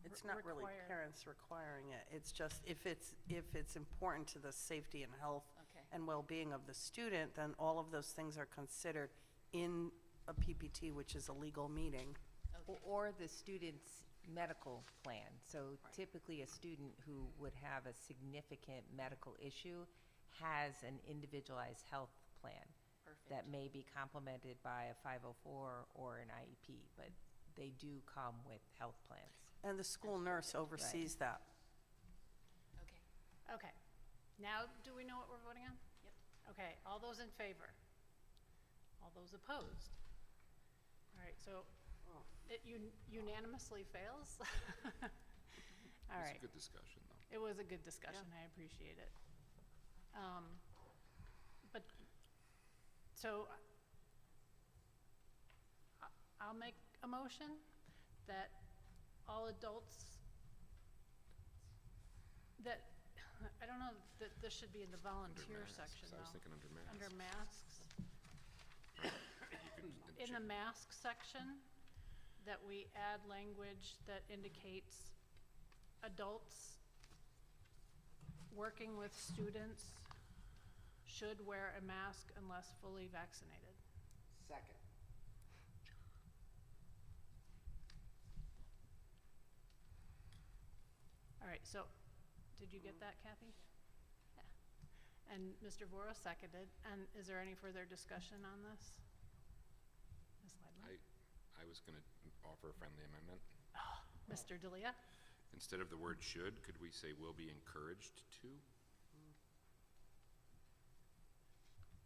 It's not really require. parents requiring it. It's just if it's important to the safety and health Okay. and well-being of the student, then all of those things are considered in a PPT, which is a legal meeting. Okay. Or the student's medical plan. So typically, a student who would have a significant medical issue has an individualized health plan that Perfect. may be complemented by a 504 or an IEP, but they do come with health plans. And the school nurse oversees that. Okay. Okay. Now, do we know what we're voting on? Yep. Okay, all those in favor? All those opposed? All right, so it unanimously fails? All It's right. a good discussion, though. It was a good discussion, I appreciate it. But, so, I'll make a motion that all adults, that, I don't know, that this should be in the volunteer Under masks. section, I was though. thinking under masks. Under masks. You could- In the mask section, that we add language that indicates adults working with students should wear a mask unless fully vaccinated. Second. All right, so, did you get that, Kathy? Yeah. And Mr. Vora seconded, and is there any further discussion on this? Ms. Ledler? I was going to offer a friendly amendment. Mr. D'Elia? Instead of the word should, could we say will be encouraged to?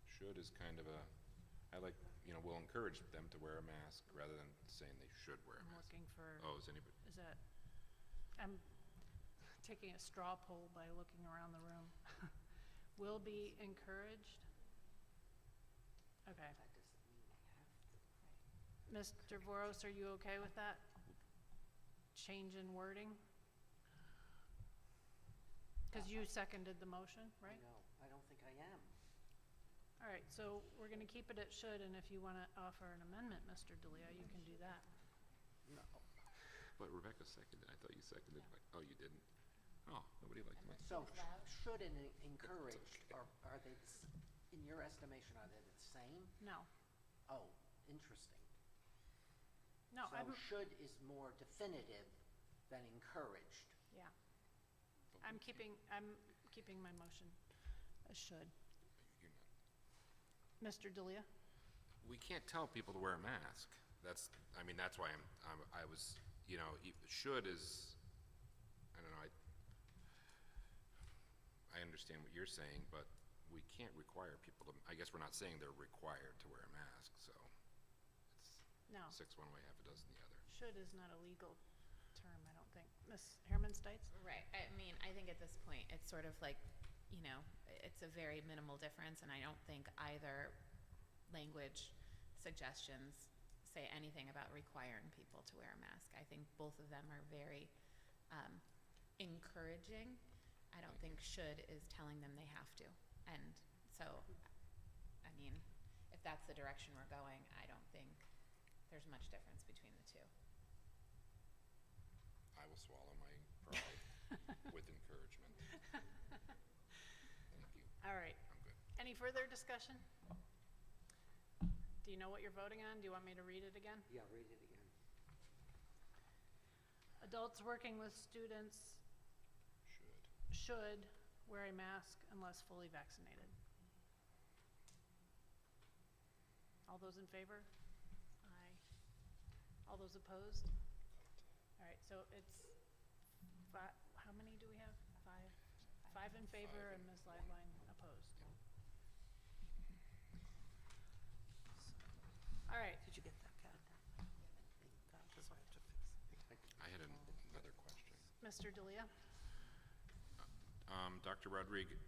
Should is kind of a, I like, will encourage them to wear a mask rather than saying they should wear a I'm mask. looking for, Oh, is anybody, is that, I'm, taking a straw poll by looking around the room. Will be encouraged? Okay. That doesn't mean they have to. Mr. Voros, are you okay with that? Change in wording? Because you seconded the motion, right? No, I don't think I am. All right, so we're going to keep it at should, and if you want to offer an amendment, Mr. Delia, you can do that. No. But Rebecca seconded, I thought you seconded, oh, you didn't? Oh, nobody liked mine. So should and encouraged, are they, in your estimation, are they the same? No, Oh, interesting. no, So I'm, should is more definitive than encouraged. yeah. I'm keeping my motion as should. You're not- Mr. Delia? We can't tell people to wear a mask. That's why I was, should is, I don't know, I understand what you're saying, but we can't require people to, I guess we're not saying they're required to wear a mask, so No, it's six one way, half a dozen the other. should is not a legal term, I don't think. Ms. Herman Stites? Right, I mean, I think at this point, it's sort of like, it's a very minimal difference, and I don't think either language suggestions say anything about requiring people to wear a mask. I think both of them are very encouraging. I don't think should is telling them they have to. And so, I mean, if that's the direction we're going, I don't think there's much difference between the two. I will swallow my pride with encouragement. Thank you. All right. I'm good. Any further discussion? Do you know what you're voting on? Do you want me to read it again? Yeah, read it again. Adults working with students Should. should wear a mask unless fully vaccinated. All those in favor? Aye. All those opposed? All right, so it's how many do we have? Five? Five in favor and Ms. Liveline opposed. All right, Did you get that, Kat? Because I have to fix it. I had another question. Mr. Delia? Dr. Rodriguez,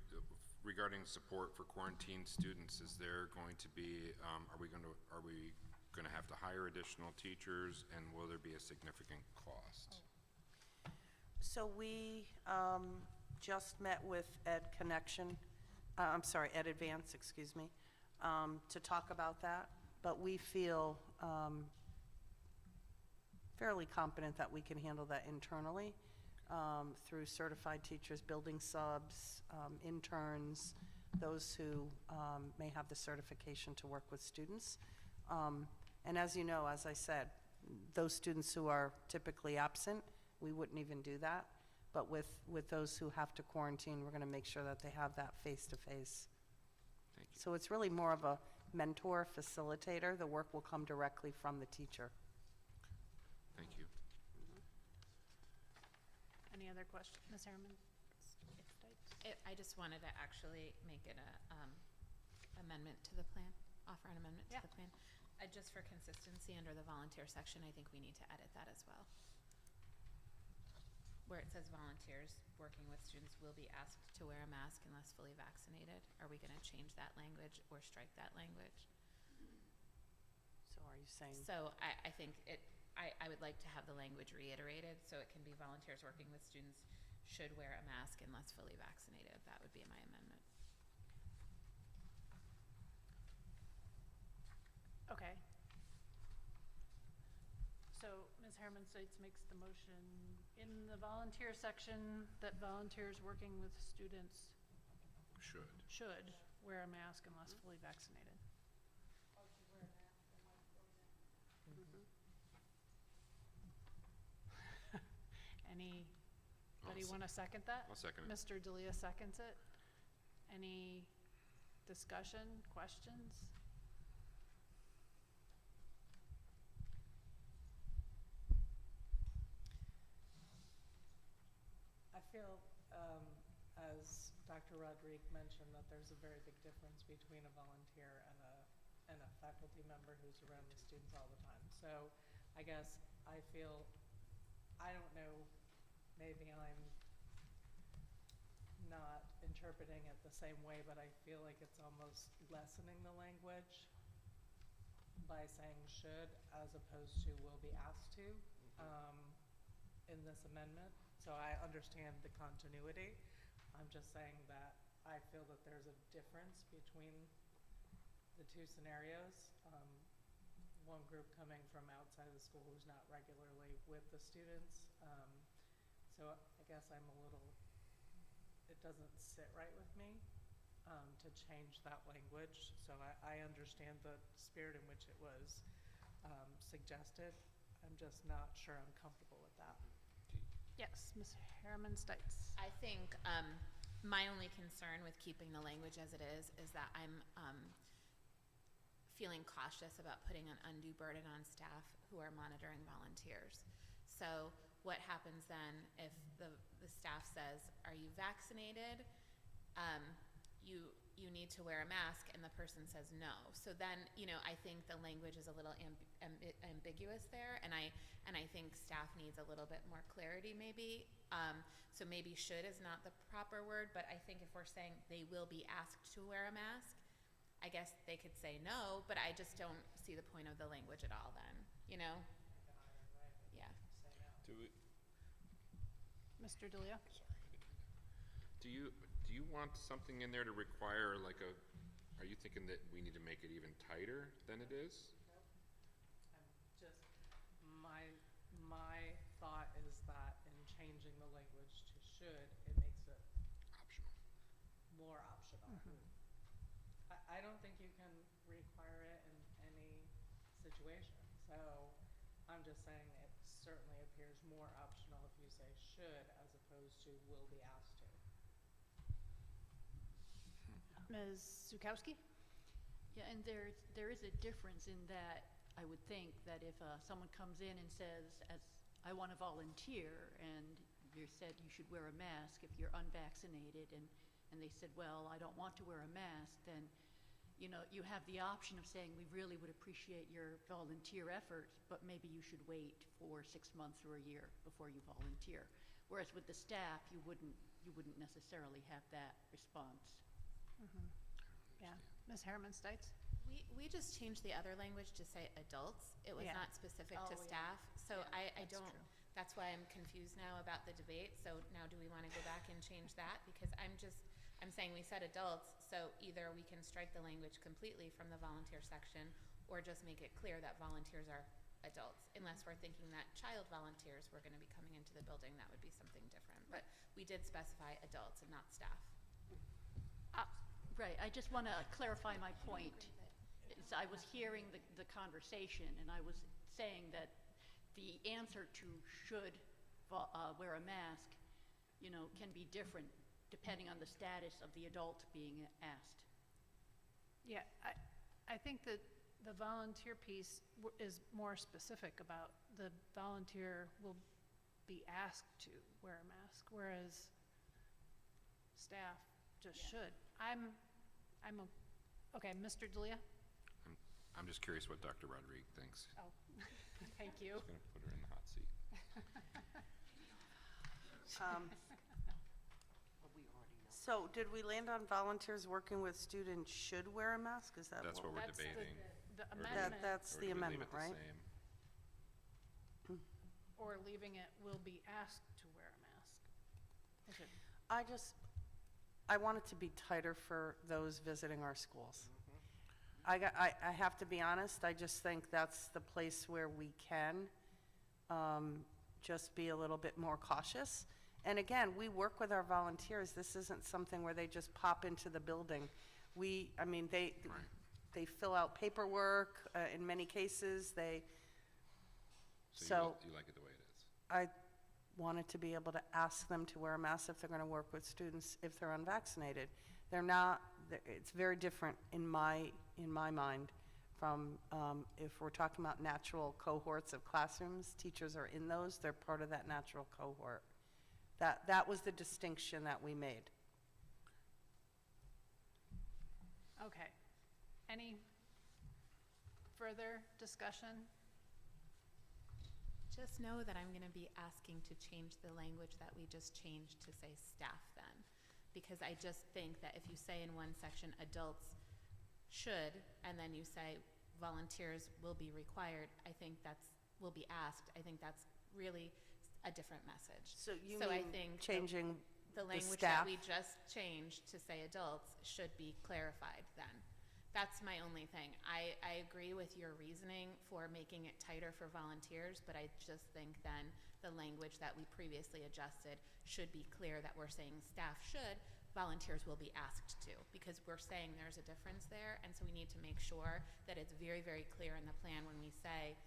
regarding support for quarantined students, is there going to be, are we going to have to hire additional teachers, and will there be a significant cost? So we just met with Ed Advance, excuse me, to talk about that. But we feel fairly confident that we can handle that internally through certified teachers, building subs, interns, those who may have the certification to work with students. And as you know, as I said, those students who are typically absent, we wouldn't even do that. But with those who have to quarantine, we're going to make sure that they have that face-to-face. Thank you. So it's really more of a mentor, facilitator. The work will come directly from the teacher. Thank you. Any other questions? Ms. Harriman? I just wanted to actually make an amendment to the plan, offer an amendment to Yeah. the plan. Just for consistency, under the volunteer section, I think we need to edit that as well. Where it says volunteers working with students will be asked to wear a mask unless fully vaccinated. Are we gonna change that language or strike that language? So are you saying? So I think I would like to have the language reiterated, so it can be volunteers working with students should wear a mask unless fully vaccinated. That would be my amendment. Okay. So Ms. Herman Stites makes the motion in the volunteer section that volunteers working with students should wear a mask unless fully vaccinated. Anybody I'll want to second that? I'll second it. Mr. Delia seconds it. Any discussion, questions? I feel, as Dr. Rodriguez mentioned, that there's a very big difference between a volunteer and a faculty member who's around the students all the time. So I guess I feel, I don't know, maybe I'm not interpreting it the same way, but I feel like it's almost lessening the language by saying should as opposed to will be asked to in this amendment. So I understand the continuity. I'm just saying that I feel that there's a difference between the two scenarios. One group coming from outside the school who's not regularly with the students. So I guess I'm a little, it doesn't sit right with me to change that language. So I understand the spirit in which it was suggested. I'm just not sure I'm comfortable with that. Yes, Ms. Harriman Stites. I think my only concern with keeping the language as it is that I'm feeling cautious about putting an undue burden on staff who are monitoring volunteers. So what happens then if the staff says, are you vaccinated? You need to wear a mask, and the person says no. So then, I think the language is a little ambiguous there, and I think staff needs a little bit more clarity maybe. So maybe should is not the proper word, but I think if we're saying they will be asked to wear a mask, I guess they could say no, but I just don't see the point of the language at all then, Yeah. Do we, Mr. DeLeo? do you want something in there to require are you thinking that we need to make it even tighter than it is? I'm just, my thought is that in changing the language to should, it makes it Optional. more optional. I don't think you can require it in any situation. So I'm just saying it certainly appears more optional if you say should as opposed to will be asked to. Ms. Zukowski? Yeah, and there is a difference in that I would think that if someone comes in and says, I want to volunteer, and you said you should wear a mask if you're unvaccinated, and they said, well, I don't want to wear a mask, then you have the option of saying, we really would appreciate your volunteer effort, but maybe you should wait for 6 months or a year before you volunteer. Whereas with the staff, you wouldn't necessarily have that response. Yeah. Ms. Harriman Stites? We just changed the other language to say adults. It was Yeah. not specific to Oh, yeah. staff. So Yeah, I that's don't, true. that's why I'm confused now about the debate. So now do we want to go back and change that? Because I'm saying we said adults, so either we can strike the language completely from the volunteer section or just make it clear that volunteers are adults. Unless we're thinking that child volunteers were going to be coming into the building, that would be something different. But we did specify adults and not staff. Right, I just want to clarify my point. I was hearing the conversation, and I was saying that the answer to should wear a mask, can be different depending on the status of the adult being asked. Yeah, I think that the volunteer piece is more specific about the volunteer will be asked to wear a mask, whereas staff just should. Okay, Mr. D'Elia? I'm just curious what Dr. Rodriguez thinks. Oh, thank you. Just gonna put her in the hot seat. So did we land on volunteers working with students should wear a mask? Is that That's what we're That's the- debating. The Or do we- amendment, That's or the do we leave amendment, it the right? same? or leaving it will be asked to wear a mask. Is it- I want it to be tighter for those visiting our schools. I have to be honest, I just think that's the place where we can just be a little bit more cautious. And again, we work with our volunteers. This isn't something where they just pop into the building. They fill out paperwork, in many cases, So you like it the way it is? I wanted to be able to ask them to wear a mask if they're going to work with students if they're unvaccinated. They're not, it's very different in my mind from if we're talking about natural cohorts of classrooms, teachers are in those, they're part of that natural cohort. That was the distinction that we made. Okay. Any further discussion? Just know that I'm going to be asking to change the language that we just changed to say staff then. because I just think that if you say in one section, adults should, and then you say volunteers will be required, I think will be asked, I think that's really a different message. So you I mean think changing the language staff? that we just changed to say adults should be clarified then. That's my only thing. I agree with your reasoning for making it tighter for volunteers, but I just think then the language that we previously adjusted should be clear that we're saying staff should, volunteers will be asked to, because we're saying there's a difference there, and so we need to make sure that it's very, very clear in the plan when we say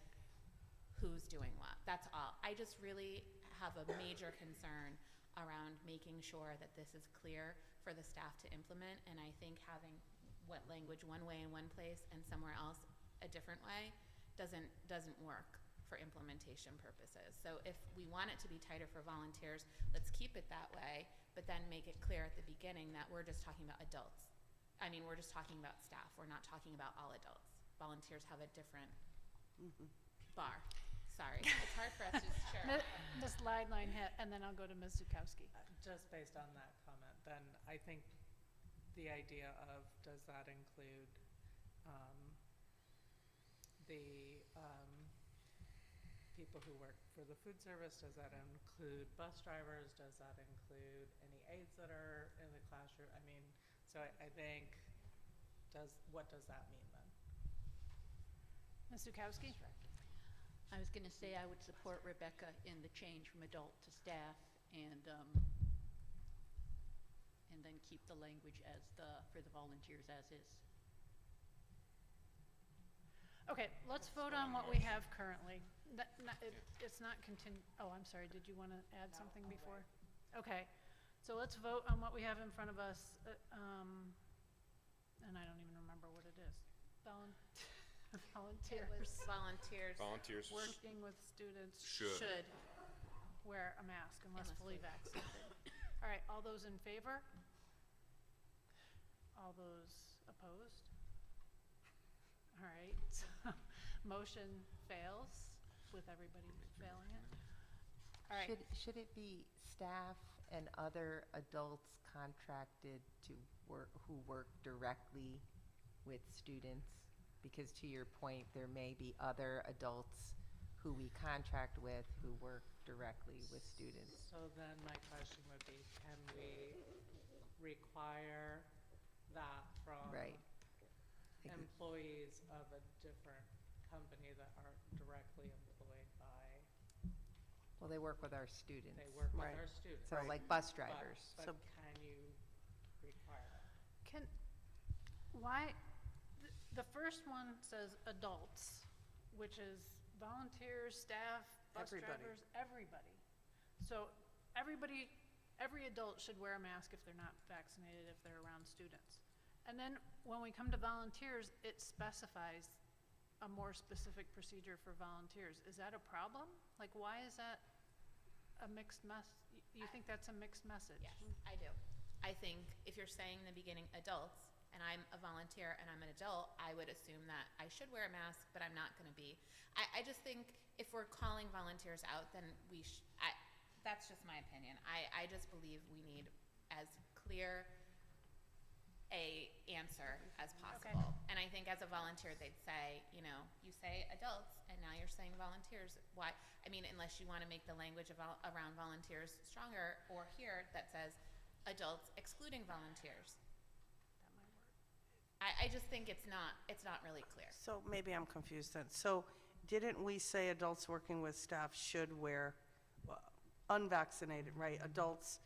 who's doing what. That's all. I just really have a major concern around making sure that this is clear for the staff to implement, and I think having what language one way in one place and somewhere else a different way doesn't work for implementation purposes. So if we want it to be tighter for volunteers, let's keep it that way, but then make it clear at the beginning that we're just talking about adults. I mean, we're just talking about staff. We're not talking about all adults. Volunteers have a different bar. Sorry, it's hard for us to share. Ms. Lideline, and then I'll go to Ms. Zukowski. Just based on that comment, then I think the idea of, does that include the people who work for the food service? Does that include bus drivers? Does that include any aides that are in the classroom? I mean, so I think, what does that mean then? Ms. Zukowski? I was gonna say I would support Rebecca in the change from adult to staff, and then keep the language for the volunteers as is. Okay, let's vote on what we have currently. It's not oh, I'm sorry, did you want to add something before? Okay, so let's vote on what we have in front of us, and I don't even remember what it is. Volunteers. Volunteers Working with students. Should. Wear a mask unless fully vaccinated. All right, all those in favor? All those opposed? All right, so motion fails with everybody failing it. All right, Should it be staff and other adults contracted who work directly with students? Because to your point, there may be other adults who we contract with who work directly with students. So then my question would be, can we require that from Right. employees of a different company that aren't directly employed by, Well, they work with our students. they work with Right. our students? So Right. like bus But- drivers. But So- can you require that? the first one says adults, which is volunteers, staff, bus Everybody. drivers, everybody. So every adult should wear a mask if they're not vaccinated, if they're around students. And then when we come to volunteers, it specifies a more specific procedure for volunteers. Is that a problem? Like, why is that a mixed you think that's a mixed message? Yes, I do. I think if you're saying in the beginning adults, and I'm a volunteer and I'm an adult, I would assume that I should wear a mask, but I'm not going to be. I just think if we're calling volunteers out, then that's just my opinion. I just believe we need as clear a answer as possible. And I think as a volunteer, they'd say, you say adults, and now you're saying volunteers. Why? I mean, unless you want to make the language around volunteers stronger, or here that says adults excluding volunteers. I just think it's not really clear. So maybe I'm confused then. So didn't we say adults working with staff should wear, unvaccinated, right? Adults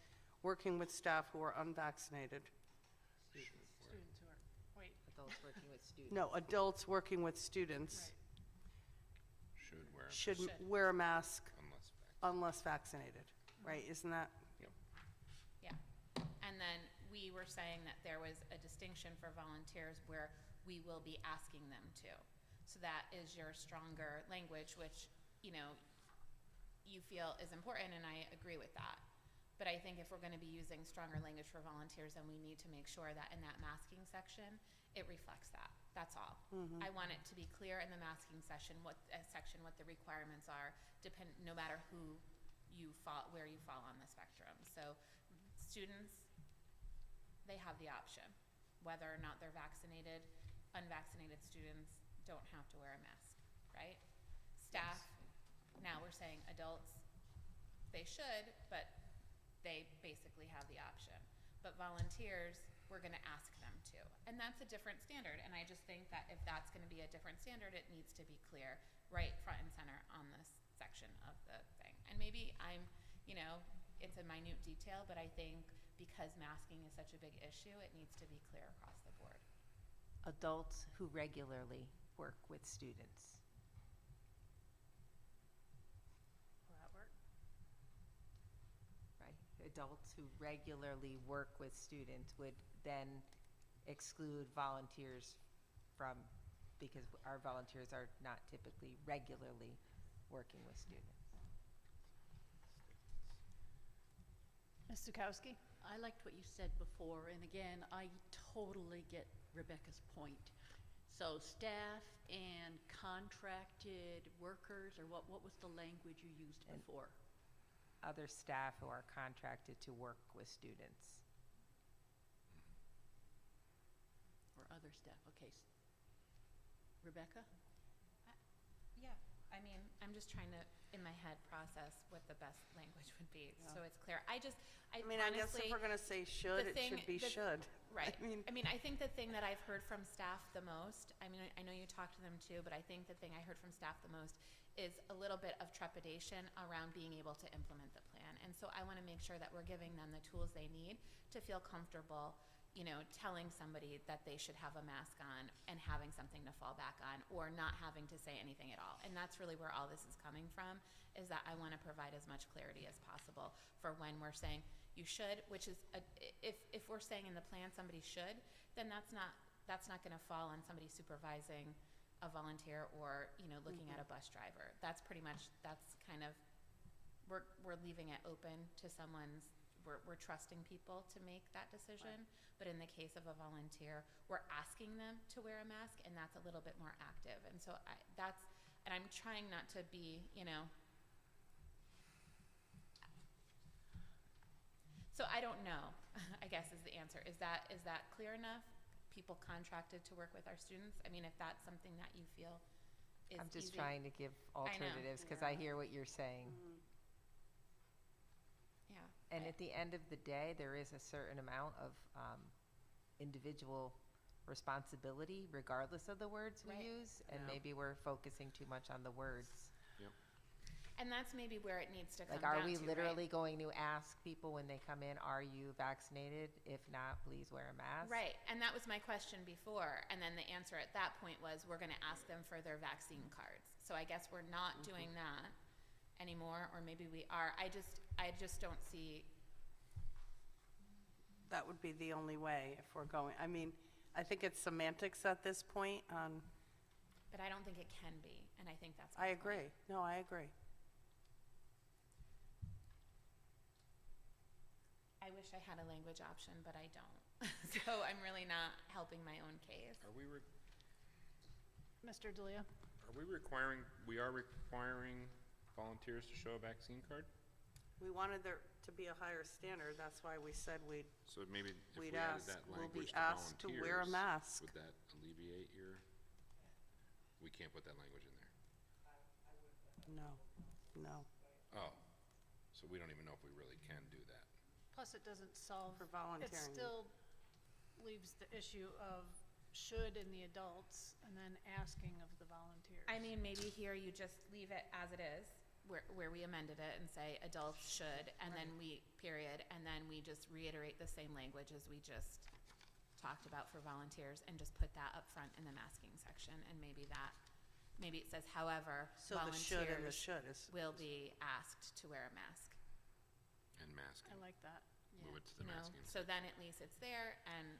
working with staff who are unvaccinated. Students who are, wait, Adults working with students. No, adults working with students should wear a mask unless vaccinated, right? Isn't that? Yeah. And then we were saying that there was a distinction for volunteers where we will be asking them to. So that is your stronger language, which, you feel is important, and I agree with that. But I think if we're going to be using stronger language for volunteers, then we need to make sure that in that masking section, it reflects that. That's all. I want it to be clear in the masking section what the requirements are, no matter where you fall on the spectrum. So students, they have the option. Whether or not they're vaccinated, unvaccinated students don't have to wear a mask, right? Staff, now we're saying adults, they should, but they basically have the option. But volunteers, we're gonna ask them to. And that's a different standard, and I just think that if that's gonna be a different standard, it needs to be clear, right front and center on this section of the thing. And maybe I'm, it's a minute detail, but I think because masking is such a big issue, it needs to be clear across the board. Adults who regularly work with students. Will that work? Right, adults who regularly work with students would then exclude volunteers from, because our volunteers are not typically regularly working with students. Ms. Zukowski? I liked what you said before, and again, I totally get Rebecca's point. So staff and contracted workers, or what was the language you used And- before? Other staff who are contracted to work with students. Or other staff, okay. Rebecca? Yeah, I mean, I'm just trying to, in my head, process what the best language would be, so it's clear. I I guess if honestly, we're gonna say should, the it should be thing- should. right. I mean, I think the thing that I've heard from staff the most, I know you talked to them too, but I think the thing I heard from staff the most is a little bit of trepidation around being able to implement the plan. And so I want to make sure that we're giving them the tools they need to feel comfortable, telling somebody that they should have a mask on and having something to fall back on, or not having to say anything at all. And that's really where all this is coming from, is that I want to provide as much clarity as possible for when we're saying you should, which is, if we're saying in the plan somebody should, then that's not going to fall on somebody supervising a volunteer or, looking at a bus driver. That's kind of, we're leaving it open to someone's, we're trusting people to make that decision. But in the case of a volunteer, we're asking them to wear a mask, and that's a little bit more active. And so and I'm trying not to be, so I don't know, I guess is the answer. Is that clear enough? People contracted to work with our students? I mean, if that's something that you feel is I'm just easy. trying to give alternatives, because I hear what you're saying. Yeah. And at the end of the day, there is a certain amount of individual responsibility, regardless of the words we Right. use, and Yeah. maybe we're focusing too much on the words. And that's maybe where it needs to come Like, down are we to, literally right? going to ask people when they come in, are you vaccinated? If not, please wear a mask? Right, and that was my question before, and then the answer at that point was, we're gonna ask them for their vaccine cards. So I guess we're not doing that anymore, or maybe we are. I just don't see, that would be the only way if we're going, I think it's semantics at this point on, but I don't think it can be, and I think that's I my point. agree. No, I agree. I wish I had a language option, but I don't. So I'm really not helping my own case. Are we Mr. Delia? we are requiring volunteers to show a vaccine card? We wanted there to be a higher standard, that's why we said So maybe if we we'd added ask, that we'll be language to asked to wear a volunteers, mask. would that alleviate we can't put that language in there? No, Oh, so we don't even know if we really can do that. Plus, it doesn't solve. For volunteering. It still leaves the issue of should in the adults, and then asking of the volunteers. I mean, maybe here you just leave it as it is, where we amended it and say adults should, and then period, and then we just reiterate the same language as we just talked about for volunteers, and just put that up front in the masking section, and maybe it says, however, so the should and the volunteers should is. will be asked to wear a mask. And masking, I like that. move it to the You know, masking. so then at least it's there, and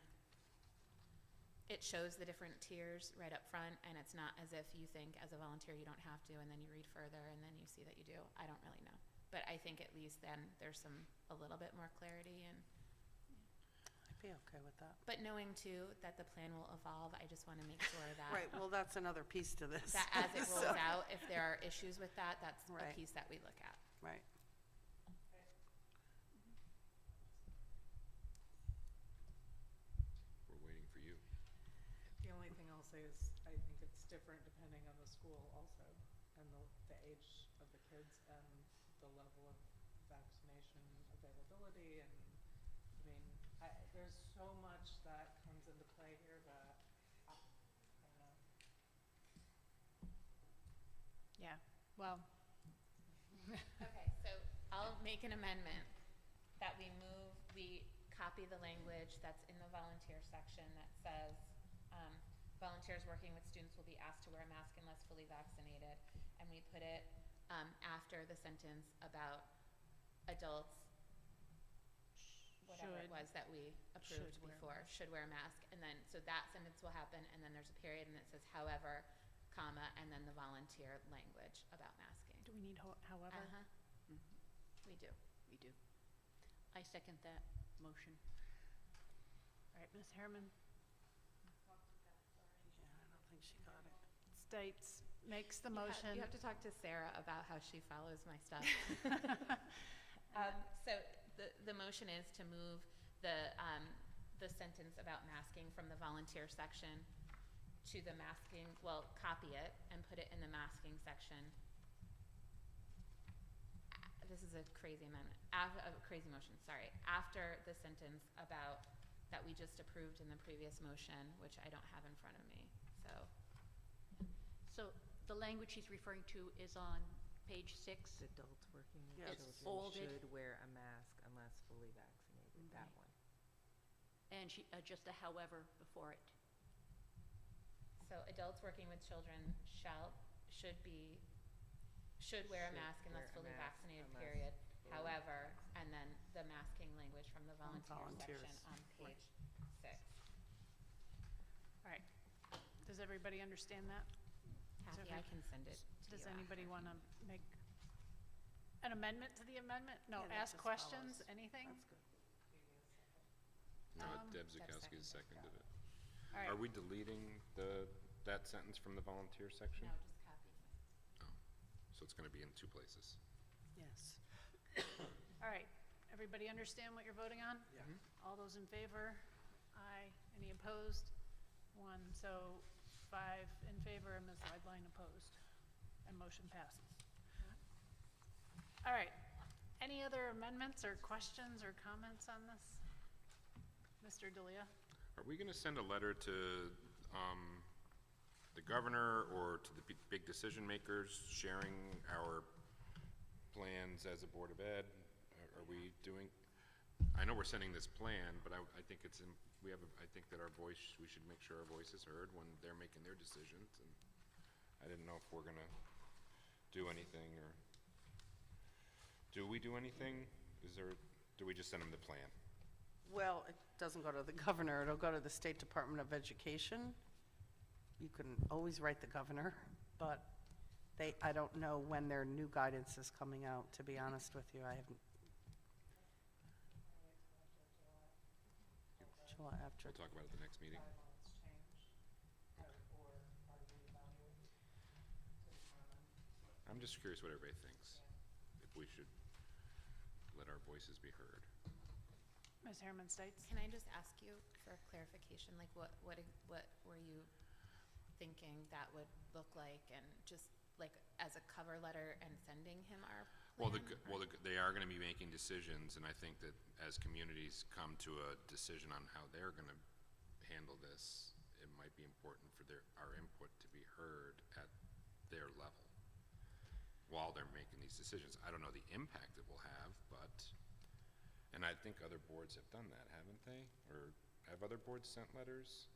it shows the different tiers right up front, and it's not as if you think as a volunteer you don't have to, and then you read further, and then you see that you do. I don't really know. But I think at least then there's a little bit more clarity, and, I'd be okay with that. but knowing too that the plan will evolve, I just want to make sure that. Right, well, that's another piece to this. That as it rolls So- out, if there are issues with that, that's a Right. piece that we look at. Right. honestly, I think it's different depending on the school also, and the age of the kids and the level of vaccination availability, and, I mean, there's so much that comes into play here that, I don't know. Yeah, well, Okay, so I'll make an amendment that we copy the language that's in the volunteer section that says, volunteers working with students will be asked to wear a mask unless fully vaccinated, and we put it, after the sentence about adults, whatever it Should- was that we approved should wear a before, should wear a mask, and then, so that sentence will happen, and then there's a period, and it says however, comma, and then the volunteer language about masking. do we need however? Uh-huh, we do. We do. I second that motion. All right, Ms. Harriman Yeah, I don't think she got it. states, makes the You ha- motion. You have to talk to Sarah about how she follows my stuff. So the motion is to move the sentence about masking from the volunteer section to the masking, well, copy it and put it in the masking section. This is a crazy amendment, a crazy motion, sorry. After the sentence about, that we just approved in the previous motion, which I don't have in front of me, so. So the language she's referring to is on page 6. Adults working with Yeah, it's children folded. should wear a mask unless fully vaccinated, that one. And she, just a however before it. So adults working with children should wear a Should mask unless wear a fully mask vaccinated, unless period. fully However, and then the masking language from the volunteer volunteers. section on page 6. All right, does everybody understand that? Kathy, I can send it to you Does anybody after. want to make an amendment to the amendment? No, Yeah, that ask just questions, follows. anything? That's good. No, Deb Deb Zukowski seconded seconded it. All right. Are we deleting that sentence from the volunteer section? No, just copy. Oh, so it's gonna be in two places. Yes. All right, everybody understand what you're voting on? Yeah. All those in favor? Aye. Any opposed? 1, so 5 in favor and Ms. Lidline opposed. And motion passes. All right, any other amendments or questions or comments on this? Mr. Delia? Are we gonna send a letter to, the governor or to the big decision makers sharing our plans as a Board of Ed? Are we doing, I know we're sending this plan, but I think it's, I think that our voice, we should make sure our voice is heard when they're making their decisions, and I didn't know if we're gonna do anything, or, do we do anything? Do we just send them the plan? Well, it doesn't go to the governor, it'll go to the State Department of Education. You can always write the governor, but I don't know when their new guidance is coming out, to be honest with you, I haven't. July after. We'll talk about it at the next meeting. Guidelines change, or are reevaluated to determine. I'm just curious what everybody thinks, if we should let our voices be heard. Ms. Harriman States? Can I just ask you for clarification, like what were you thinking that would look like, and just like as a cover letter and sending him our Well, plan? they are gonna be making decisions, and I think that as communities come to a decision on how they're gonna handle this, it might be important for our input to be heard at their level while they're making these decisions. I don't know the impact it will have, but, and I think other boards have done that, haven't they? Or have other boards sent letters?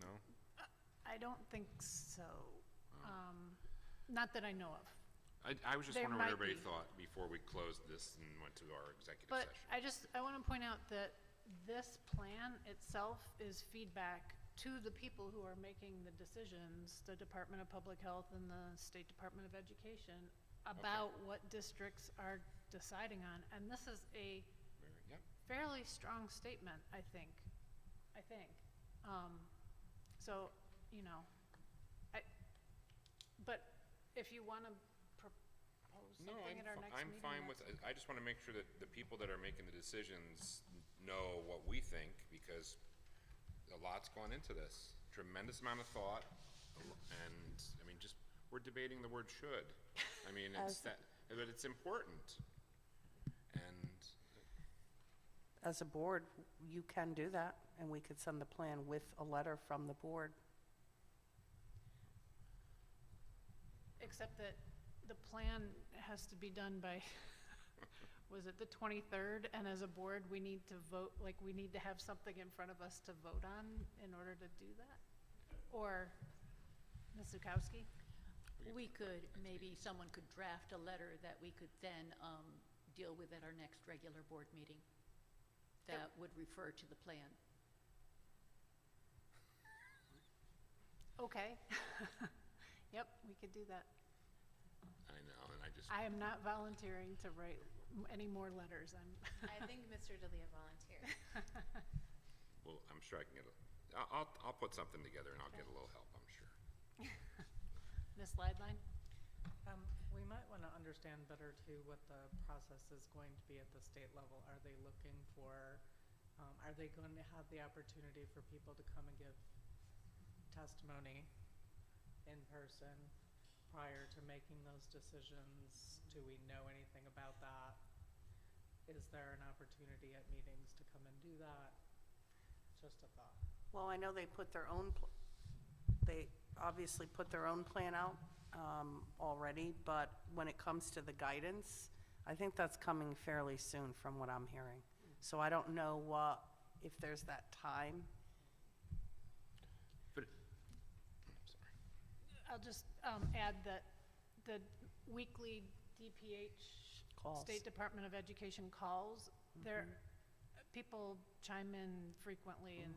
No? I don't think so. Not that I know of. I was just There wondering what might everybody be. thought before we closed this and went to our executive But session. I want to point out that this plan itself is feedback to the people who are making the decisions, the Department of Public Health and the State Department of Education, about what districts are deciding on. And this is a Yep. fairly strong statement, I think. So, but if you want to propose No, something at our next meeting. I'm fine with, that's- I just want to make sure that the people that are making the decisions know what we think, because a lot's gone into this, tremendous amount of thought, and, I mean, just, we're debating the word should. I mean, it's that, but it's important. And, As a board, you can do that, and we could send the plan with a letter from the board. Except that the plan has to be done by, was it the 23rd? And as a board, we need to vote, like, we need to have something in front of us to vote on in order to do that? Or, Ms. Zukowski? We could, maybe someone could draft a letter that we could then deal with at our next regular board meeting that would refer to the plan. Okay. Yep, we could do that. I know, and I am not volunteering to write any more letters. I think Mr. D'Elia volunteered. well, I'm sure I can get I'll put something together and I'll get a little help, I'm sure. Ms. Ladline? We might want to understand better too what the process is going to be at the state level. Are they looking for, are they going to have the opportunity for people to come and give testimony in person prior to making those decisions? Do we know anything about that? Is there an opportunity at meetings to come and do that? Just a thought. Well, I know they put their own, they obviously put their own plan out already, but when it comes to the guidance, I think that's coming fairly soon from what I'm hearing. So I don't know if there's that time. But, I'm sorry. I'll just add that the weekly DPH, Calls. State Department of Education calls, there, people chime in frequently and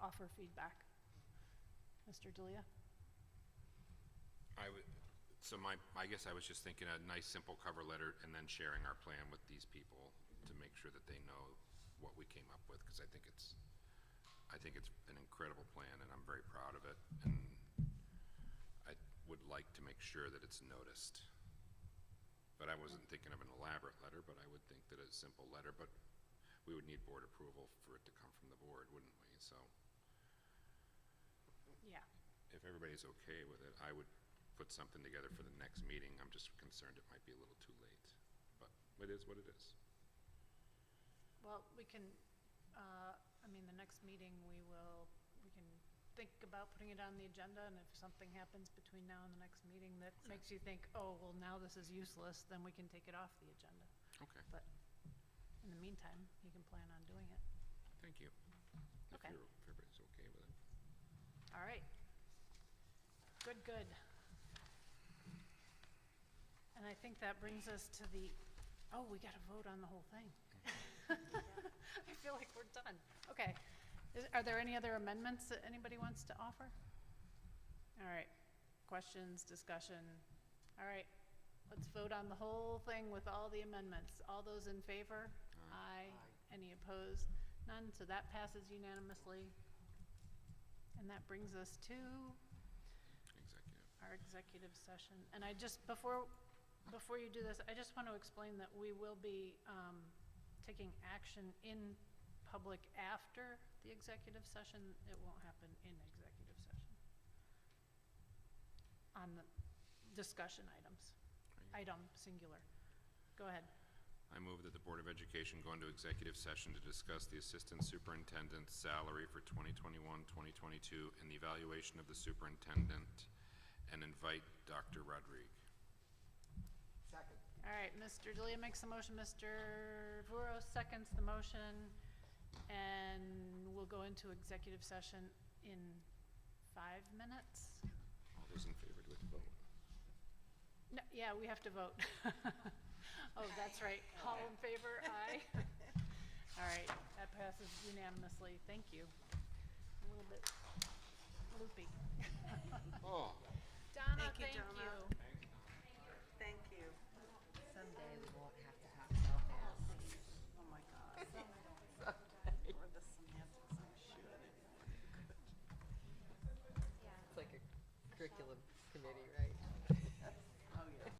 offer feedback. Mr. D'Elia? I guess I was just thinking a nice simple cover letter and then sharing our plan with these people to make sure that they know what we came up with, because I think it's an incredible plan and I'm very proud of it, and I would like to make sure that it's noticed. But I wasn't thinking of an elaborate letter, but I would think that a simple letter, but we would need board approval for it to come from the board, wouldn't we? So Yeah. if everybody's okay with it, I would put something together for the next meeting. I'm just concerned it might be a little too late, but it is what it is. Well, we can, the next meeting, we can think about putting it on the agenda, and if something happens between now and the next meeting that makes you think, oh, well, now this is useless, then we can take it off the agenda. Okay, But in the meantime, you can plan on doing it. thank you. Okay. If everybody's okay with it. All right. Good. And I think that brings us to the, we got to vote on the whole thing. I feel like we're done. Okay. Are there any other amendments that anybody wants to offer? All right. Questions, discussion? All right. Let's vote on the whole thing with all the amendments. All those in favor? Aye. Any opposed? None. So that passes unanimously. And that brings us to our executive session. And I just, before you do this, I just want to explain that we will be taking action in public after the executive session. It won't happen in executive session on the discussion items. Item singular. Go ahead. I move that the Board of Education go into executive session to discuss the Assistant Superintendent's salary for 2021-2022 and the evaluation of the superintendent, and invite Dr. Rodrigue. Second. All right, Mr. D'Elia makes the motion, Mr. Vuros seconds the motion, and we'll go into executive session in 5 minutes. All those in favor, do we have to vote? No, yeah, we have to vote. Oh, that's right. All in favor? Aye. All right, that passes unanimously. Thank you. A little bit loopy. Oh. Donna, Thank you, thank Donna. you. Thank you. Someday we won't have to talk so fast. Oh, my God. Or the semantics, I'm sure. It's like a curriculum committee, right?